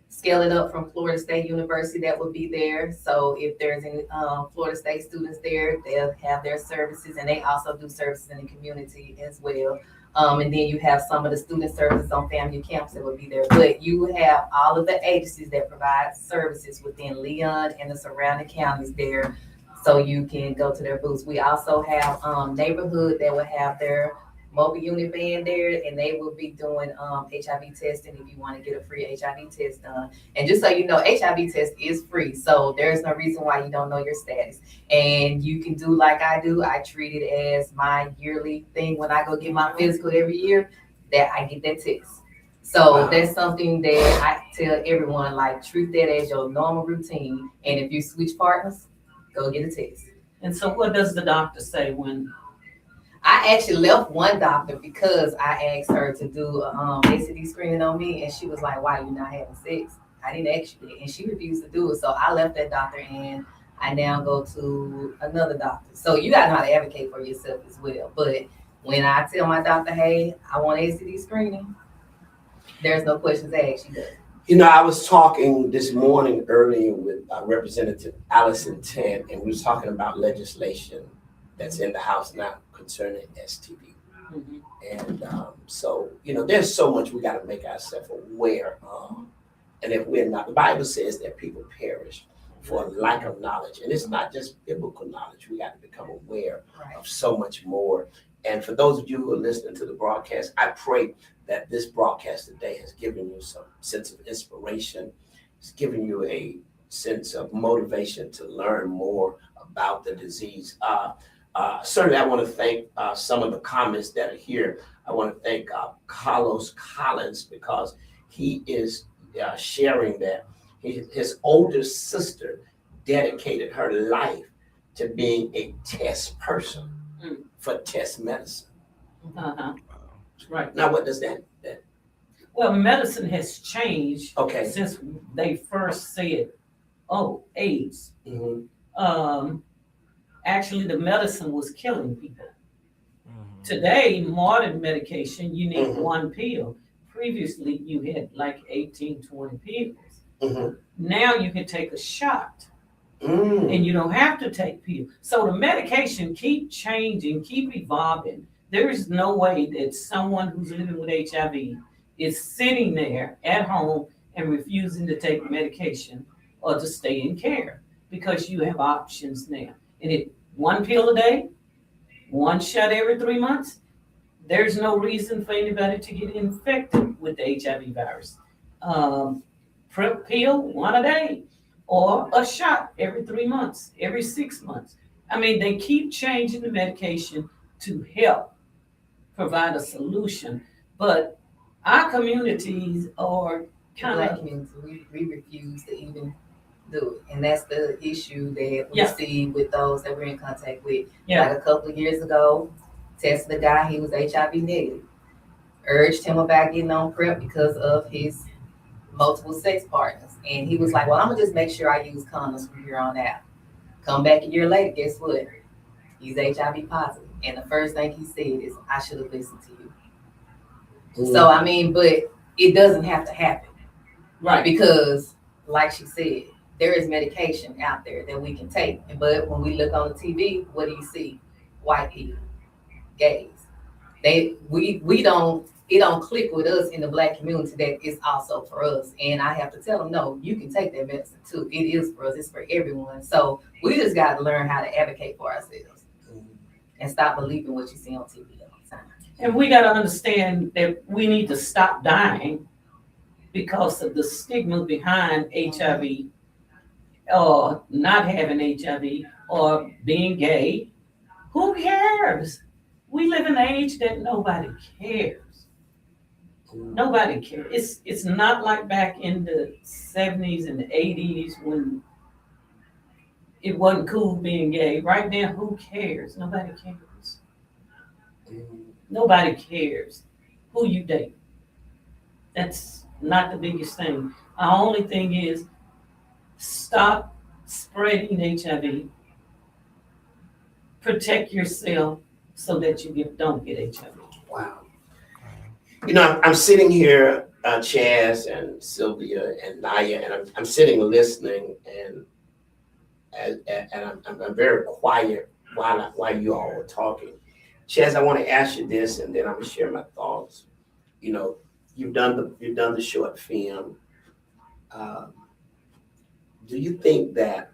Speaker 5: Scale It Up from Florida State University that will be there. So if there's any Florida State students there, they'll have their services, and they also do services in the community as well. And then you have some of the student services on FAMU campus that will be there. But you have all of the agencies that provide services within Leon and the surrounding counties there, so you can go to their booths. We also have Neighborhood that will have their mobile unit van there, and they will be doing HIV testing if you want to get a free HIV test done. And just so you know, HIV test is free, so there's no reason why you don't know your status. And you can do like I do. I treat it as my yearly thing when I go get my physical every year, that I get that test. So
Speaker 1: Wow.
Speaker 5: that's something that I tell everyone, like, treat that as your normal routine. And if you switch partners, go get a test.
Speaker 3: And so what does the doctor say when?
Speaker 5: I actually left one doctor because I asked her to do a STD screening on me, and she was like, "Why you not having sex?" I didn't ask you that, and she refused to do it. So I left that doctor, and I now go to another doctor. So you gotta know how to advocate for yourself as well. But when I tell my doctor, "Hey, I want STD screening," there's no questions asked. She does.
Speaker 1: You know, I was talking this morning earlier with Representative Allison Tant, and we was talking about legislation that's in the House now concerning STD.
Speaker 3: Mhm.
Speaker 1: And so, you know, there's so much we got to make ourselves aware of. And if we're not, the Bible says that people perish for lack of knowledge. And it's not just biblical knowledge. We got to become aware
Speaker 5: Right.
Speaker 1: of so much more. And for those of you who are listening to the broadcast, I pray that this broadcast today has given you some sense of inspiration. It's given you a sense of motivation to learn more about the disease. Certainly, I want to thank some of the comments that are here. I want to thank Carlos Collins, because he is sharing that his older sister dedicated her life to being a test person for test medicine.
Speaker 3: Uh-huh. Right.
Speaker 1: Now, what does that?
Speaker 3: Well, medicine has changed
Speaker 1: Okay.
Speaker 3: since they first said, "Oh, AIDS."
Speaker 1: Mhm.
Speaker 3: Actually, the medicine was killing people. Today, modern medication, you need
Speaker 1: Mhm.
Speaker 3: one pill. Previously, you had like 18, 20 pills.
Speaker 1: Mhm.
Speaker 3: Now you can take a shot,
Speaker 1: Mm.
Speaker 3: and you don't have to take pills. So the medication keep changing, keep evolving. There is no way that someone who's living with HIV is sitting there at home and refusing to take medication or to stay in care, because you have options now. And it one pill a day, one shot every 3 months, there's no reason for anybody to get infected with the HIV virus. PrEP pill, one a day, or a shot every 3 months, every 6 months. I mean, they keep changing the medication to help provide a solution, but our communities are
Speaker 5: The
Speaker 3: kind
Speaker 5: Black
Speaker 3: of,
Speaker 5: community, we refuse to even do it. And that's the issue that we
Speaker 3: Yeah.
Speaker 5: see with those that we're in contact with.
Speaker 3: yeah,
Speaker 5: Like a couple of years ago, tested a guy, he was HIV negative. Urged him about getting on PrEP because of his multiple sex partners. And he was like, "Well, I'm gonna just make sure I use condoms from here on out." Come back a year later, guess what? He's HIV positive. And the first thing he said is, "I should have listened to you." So, I mean, but it doesn't have to happen.
Speaker 3: right,
Speaker 5: Because, like she said, there is medication out there that we can take. But when we look on the TV, what do you see? White people, gays. It don't click with us in the Black community that it's also for us. And I have to tell them, no, you can take that medicine too. It is for us. It's for everyone. So we just got to learn how to advocate for ourselves. and stop believing what you see on TV all the time.
Speaker 3: And we gotta understand that we need to stop dying because of the stigma behind HIV, or not having HIV, or being gay. Who cares? We live in an age that nobody cares. Nobody cares. It's not like back in the 70s and the 80s when it wasn't cool being gay. Right now, who cares? Nobody cares. Nobody cares who you date. That's not the biggest thing. Our only thing is stop spreading HIV. Protect yourself so that you don't get HIV.
Speaker 1: Wow. You know, I'm sitting here, Chaz and Sylvia and Naya, and I'm sitting listening, and I'm very quiet while you all were talking. Chaz, I want to ask you this, and then I'm gonna share my thoughts. You know, you've done the short film. Do you think that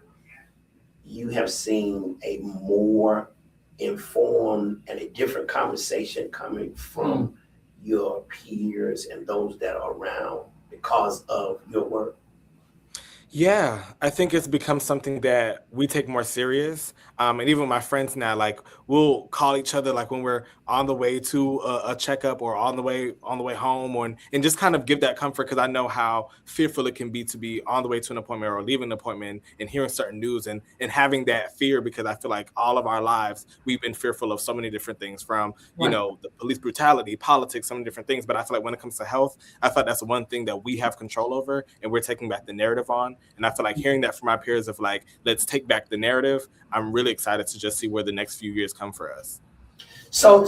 Speaker 1: you have seen a more informed and a different conversation coming from your peers and those that are around because of your work?
Speaker 4: Yeah, I think it's become something that we take more serious. And even my friends now, like we'll call each other like when we're on the way to a checkup or on the way home, and just kind of give that comfort, because I know how fearful it can be to be on the way to an appointment or leaving an appointment and hearing certain news and having that fear, because I feel like all of our lives we've been fearful of so many different things, from you know, the police brutality, politics, so many different things. But I feel like when it comes to health, I feel like that's the one thing that we have control over and we're taking back the narrative on. And I feel like hearing that from my peers of like, let's take back the narrative, I'm really excited to just see where the next few years come for us.
Speaker 1: So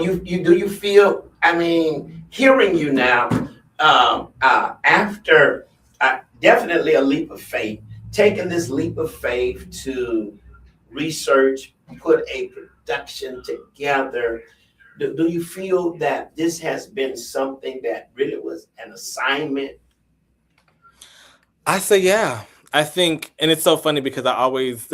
Speaker 1: you feel, I mean, hearing you now, after definitely a leap of faith, taking this leap of faith to research, put a production together, do you feel that this has been something that really was an assignment?
Speaker 4: I say, yeah. I think, and it's so funny because I always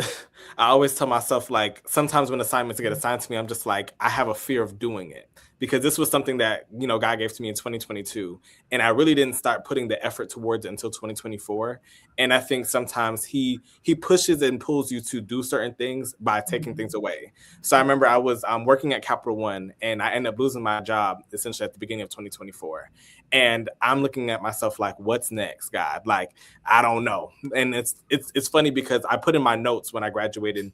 Speaker 4: tell myself, like, sometimes when assignments get assigned to me, I'm just like, I have a fear of doing it, because this was something that, you know, God gave to me in 2022, and I really didn't start putting the effort towards it until 2024. And I think sometimes he pushes and pulls you to do certain things by taking things away. So I remember I was working at Capital One, and I ended up losing my job essentially at the beginning of 2024. And I'm looking at myself like, what's next, God? Like, I don't know. And it's funny because I put in my notes when I graduated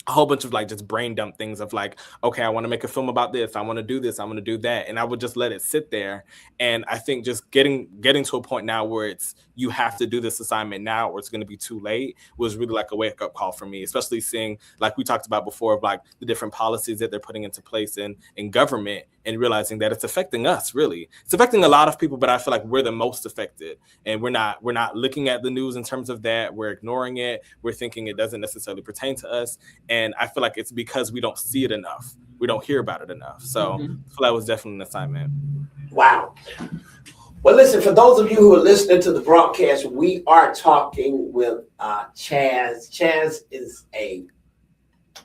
Speaker 4: a whole bunch of like just brain dump things of like, okay, I want to make a film about this. I want to do this. I want to do that. And I would just let it sit there. And I think just getting to a point now where it's, you have to do this assignment now or it's going to be too late, was really like a wake up call for me, especially seeing, like we talked about before, of like the different policies that they're putting into place in government, and realizing that it's affecting us. Really, it's affecting a lot of people, but I feel like we're the most affected, and we're not looking at the news in terms of that. We're ignoring it. We're thinking it doesn't necessarily pertain to us. And I feel like it's because we don't see it enough. We don't hear about it enough. So I feel that was definitely an assignment.
Speaker 1: Wow. Well, listen, for those of you who are listening to the broadcast, we are talking with Chaz. Chaz is a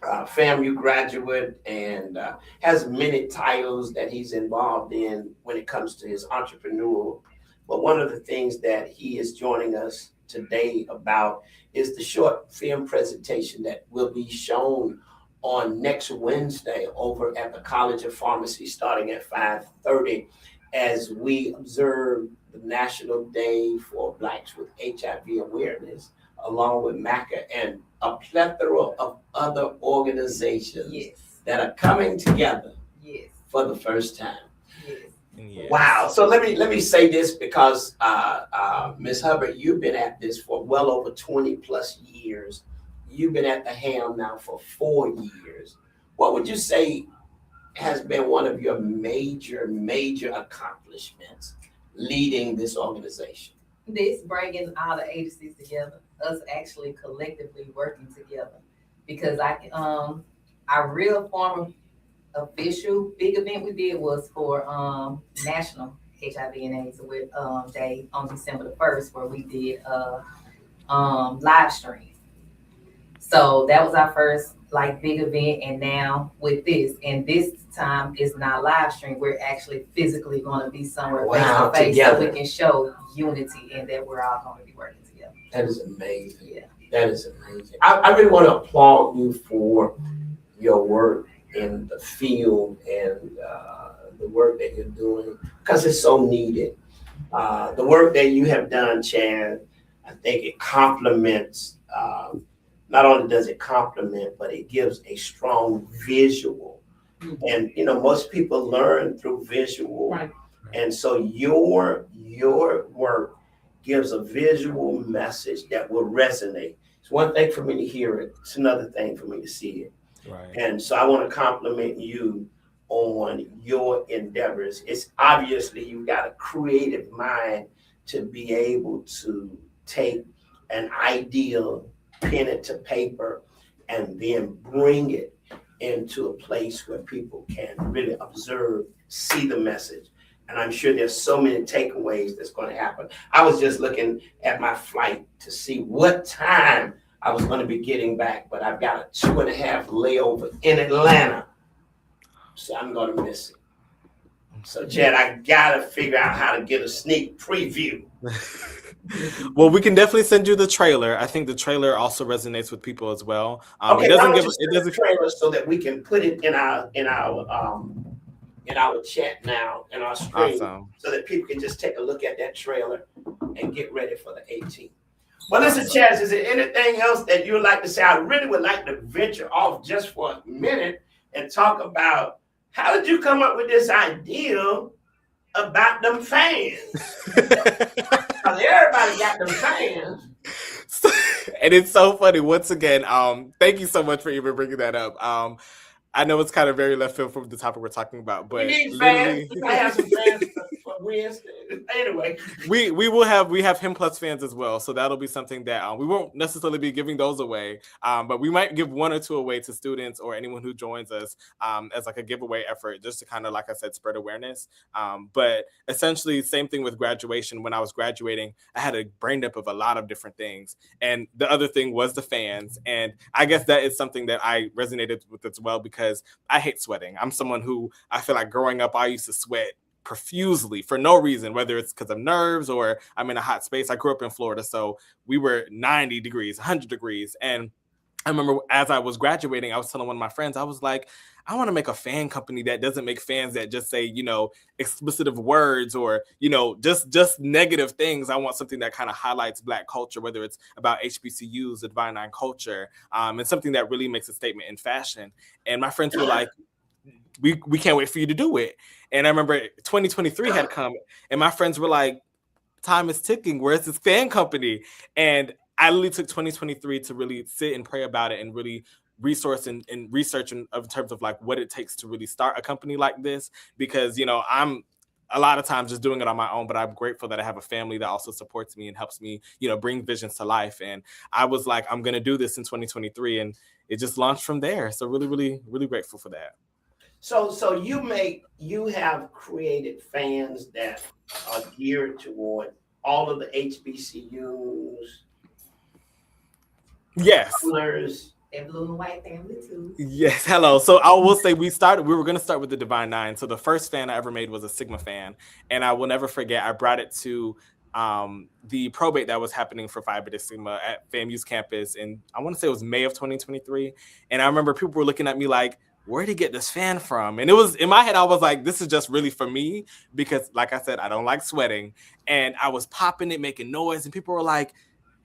Speaker 1: FAMU graduate and has many titles that he's involved in when it comes to his entrepreneurial. But one of the things that he is joining us today about is the short film presentation that will be shown on next Wednesday over at the College of Pharmacy starting at 5:30 as we observe the National Day for Blacks with HIV awareness, along with MACA and a plethora of other organizations that are coming together for the first time.
Speaker 4: Yes.
Speaker 1: Wow. So let me say this, because Ms. Hubbard, you've been at this for well over 20 plus years. You've been at the helm now for 4 years. What would you say has been one of your major accomplishments leading this organization?
Speaker 5: This bringing all the agencies together, us actually collectively working together, because our real formal official big event we did was for National HIV and AIDS Day on December the 1st, where we did live stream. So that was our first like big event, and now with this, and this time is not live stream. We're actually physically going to be somewhere face
Speaker 1: Wow,
Speaker 5: to face, so
Speaker 1: together.
Speaker 5: we can show unity and that we're all going to be working together.
Speaker 1: That is amazing.
Speaker 5: Yeah.
Speaker 1: That is amazing. I really want to applaud you for your work in the field and the work that you're doing, because it's so needed. The work that you have done, Chad, I think it complements, not only does it complement, but it gives a strong visual. And, you know, most people learn through visual.
Speaker 3: Right.
Speaker 1: And so your work gives a visual message that will resonate. It's one thing for me to hear it. It's another thing for me to see it.
Speaker 4: Right.
Speaker 1: And so I want to compliment you on your endeavors. It's obviously you got a creative mind to be able to take an ideal, pen it to paper, and then bring it into a place where people can really observe, see the message. And I'm sure there's so many takeaways that's going to happen. I was just looking at my flight to see what time I was going to be getting back, but I've got a 2.5 layover in Atlanta. So I'm going to miss it. So, Chad, I got to figure out how to get a sneak preview.
Speaker 4: Well, we can definitely send you the trailer. I think the trailer also resonates with people as well.
Speaker 1: Okay,
Speaker 4: it doesn't give it doesn't
Speaker 1: trailer so that we can put it in our chat now in our screen,
Speaker 4: awesome.
Speaker 1: so that people can just take a look at that trailer and get ready for the 18th. Well, listen, Chaz, is there anything else that you would like to say? I really would like to venture off just for a minute and talk about how did you come up with this idea about them fans? Because everybody got them fans.
Speaker 4: And it's so funny. Once again, thank you so much for even bringing that up. I know it's kind of very left field from the topic we're talking about, but
Speaker 1: We need fans. I have some fans for Wednesday. Anyway,
Speaker 4: we have Him Plus fans as well, so that'll be something that we won't necessarily be giving those away, but we might give 1 or 2 away to students or anyone who joins us as like a giveaway effort, just to kind of, like I said, spread awareness. But essentially, same thing with graduation. When I was graduating, I had a brain dump of a lot of different things, and the other thing was the fans, and I guess that is something that I resonated with as well, because I hate sweating. I'm someone who, I feel like growing up, I used to sweat profusely for no reason, whether it's because of nerves or I'm in a hot space. I grew up in Florida, so we were 90 degrees, 100 degrees. And I remember as I was graduating, I was telling one of my friends, I was like, I want to make a fan company that doesn't make fans that just say, you know, explicit words or, you know, just negative things. I want something that kind of highlights Black culture, whether it's about HBCUs, the Divine Nine culture, and something that really makes a statement in fashion. And my friends were like, we can't wait for you to do it. And I remember 2023 had come, and my friends were like, time is ticking. Where's this fan company? And I literally took 2023 to really sit and pray about it and really resource and research in terms of like what it takes to really start a company like this. Because, you know, I'm a lot of times just doing it on my own, but I'm grateful that I have a family that also supports me and helps me, you know, bring visions to life. And I was like, I'm going to do this in 2023. And it just launched from there. So really, really, really grateful for that.
Speaker 1: So you have created fans that are geared toward all of the HBCUs.
Speaker 4: Yes.
Speaker 1: Colors.
Speaker 5: And blue and white family too.
Speaker 4: Yes. Hello. So I will say we were going to start with the Divine Nine. So the first fan I ever made was a Sigma fan. And I will never forget, I brought it to the probate that was happening for Phi Beta Sigma at FAMU's campus. And I want to say it was May of 2023. And I remember people were looking at me like, where'd he get this fan from? And it was in my head, I was like, this is just really for me, because like I said, I don't like sweating. And I was popping it, making noise, and people were like,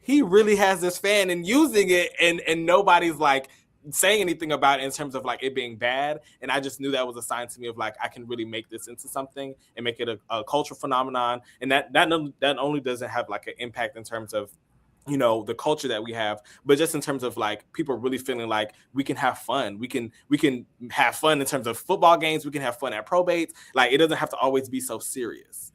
Speaker 4: he really has this fan and using it, and nobody's like saying anything about it in terms of like it being bad. And I just knew that was a sign to me of like, I can really make this into something and make it a cultural phenomenon. And that only doesn't have like an impact in terms of, you know, the culture that we have, but just in terms of like people really feeling like we can have fun. We can have fun in terms of football games. We can have fun at probates. Like it doesn't have to always be so serious.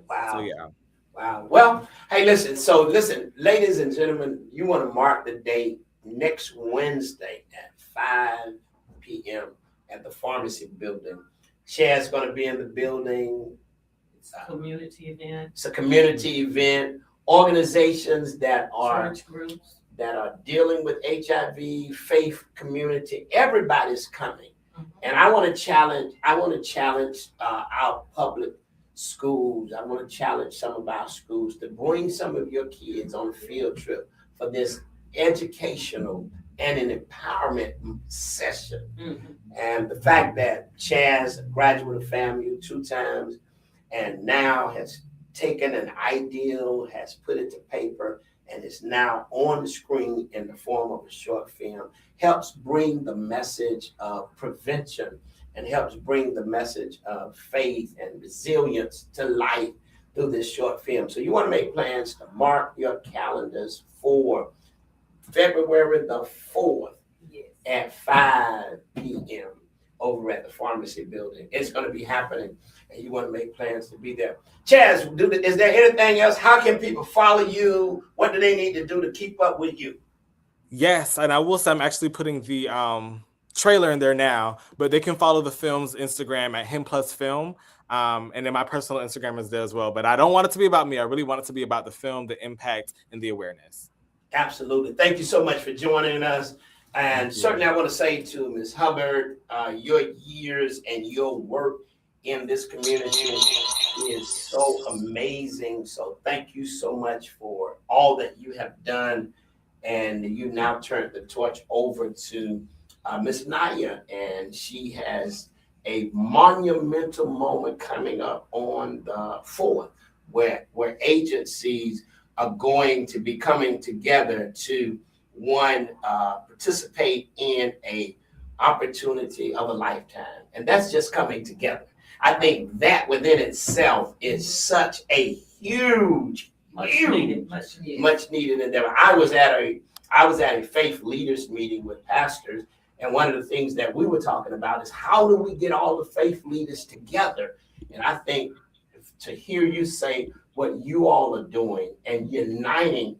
Speaker 1: Wow.
Speaker 4: So yeah.
Speaker 1: Wow. Well, hey, listen, ladies and gentlemen, you want to mark the date next Wednesday at 5 p.m. at the pharmacy building. Chad's going to be in the building.
Speaker 3: It's a community event.
Speaker 1: It's a community event. Organizations that are
Speaker 3: Church groups.
Speaker 1: that are dealing with HIV, faith community. Everybody's coming. And I want to challenge our public schools. I want to challenge some of our schools to bring some of your kids on a field trip for this educational and an empowerment session. And the fact that Chaz, graduate of FAMU 2 times, and now has taken an ideal, has put it to paper, and is now on the screen in the form of a short film, helps bring the message of prevention and helps bring the message of faith and resilience to life through this short film. So you want to make plans to mark your calendars for February the 4th at 5 p.m. over at the pharmacy building. It's going to be happening, and you want to make plans to be there. Chaz, is there anything else? How can people follow you? What do they need to do to keep up with you?
Speaker 4: Yes, and I will say I'm actually putting the trailer in there now, but they can follow the film's Instagram at him+film. And then my personal Instagram is there as well. But I don't want it to be about me. I really want it to be about the film, the impact, and the awareness.
Speaker 1: Absolutely. Thank you so much for joining us. And certainly I want to say to Ms. Hubbard, your years and your work in this community is so amazing. So thank you so much for all that you have done. And you now turn the torch over to Ms. Naya, and she has a monumental moment coming up on the 4th where agencies are going to be coming together to participate in a opportunity of a lifetime. And that's just coming together. I think that within itself is such a huge, much needed endeavor. I was at a faith leaders meeting with pastors, and one of the things that we were talking about is how do we get all the faith leaders together? And I think to hear you say what you all are doing and uniting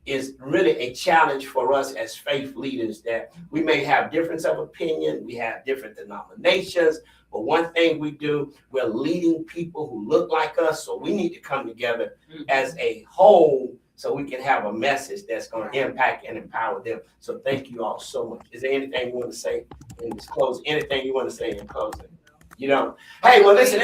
Speaker 1: is really a challenge for us as faith leaders, that we may have difference of opinion, we have different denominations, but one thing we do, we're leading people who look like us, so we need to come together as a whole so we can have a message that's going to impact and empower them. So thank you all so much. Is there anything you want to say in this closing? Anything you want to say in closing? You know, hey, well, listen,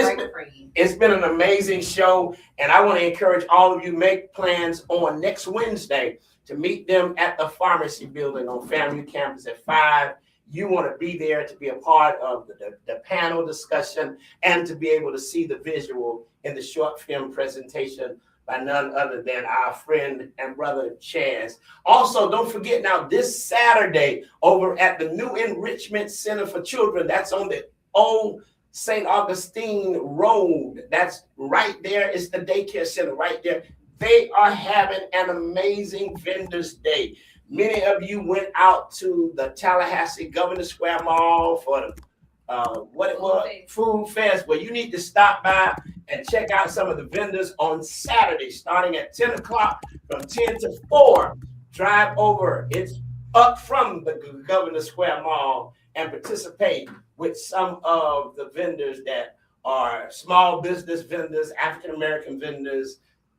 Speaker 1: it's been an amazing show, and I want to encourage all of you, make plans on next Wednesday to meet them at the pharmacy building on FAMU campus at 5. You want to be there to be a part of the panel discussion and to be able to see the visual in the short film presentation by none other than our friend and brother Chaz. Also, don't forget now this Saturday over at the New Enrichment Center for Children, that's on the old St. Augustine Road. That's right there. It's the daycare center right there. They are having an amazing Vendors Day. Many of you went out to the Tallahassee Governor Square Mall for the Food Fest. Well, you need to stop by and check out some of the vendors on Saturday, starting at 10 o'clock from 10 to 4. Drive over. It's up from the Governor Square Mall and participate with some of the vendors that are small business vendors, African-American vendors.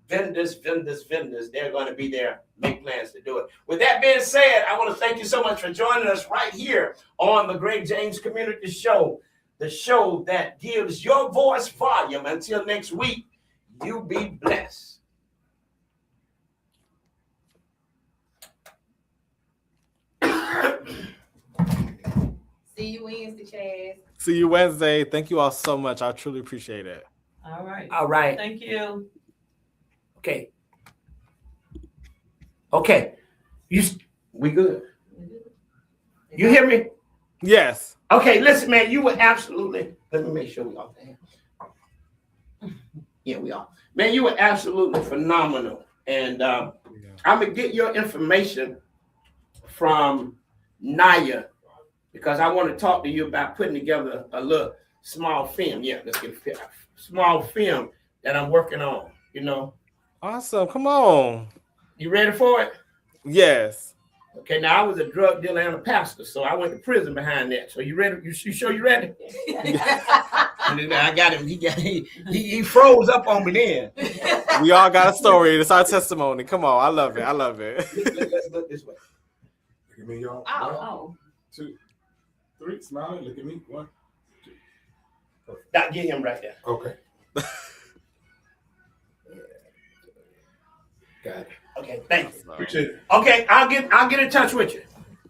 Speaker 1: They're going to be there. Make plans to do it. With that being said, I want to thank you so much for joining us right here on the Greg James Community Show, the show that gives your voice volume. Until next week, you be blessed.
Speaker 5: See you Wednesday, Chaz.
Speaker 4: See you Wednesday. Thank you all so much. I truly appreciate it.
Speaker 3: All right.
Speaker 1: All right.
Speaker 3: Thank you.
Speaker 1: Okay. We good? You hear me?
Speaker 4: Yes.
Speaker 1: Okay, listen, man, you were absolutely, let me make sure we off the hand. Yeah, we are. Man, you were absolutely phenomenal. And I'm going to get your information from Naya because I want to talk to you about putting together a little small film. Yeah, let's get a small film that I'm working on, you know.
Speaker 4: Awesome. Come on.
Speaker 1: You ready for it?
Speaker 4: Yes.
Speaker 1: Okay, now I was a drug dealer and a pastor, so I went to prison behind that. So you ready? You sure you ready? And then I got him. He froze up on me then.
Speaker 4: We all got a story. It's our testimony. Come on, I love it. I love it.
Speaker 1: Let's look this way.
Speaker 6: Look at me, y'all.
Speaker 3: Oh,
Speaker 6: 1, 2, 3. Smiling. Look at me. 1, 2.
Speaker 1: Now get him right there.
Speaker 6: Okay. Got it.
Speaker 1: Okay, thank you.
Speaker 6: Appreciate it.
Speaker 1: Okay, I'll get in touch with you.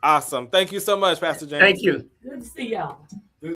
Speaker 4: Awesome. Thank you so much, Pastor James.
Speaker 1: Thank you.
Speaker 3: good to see y'all.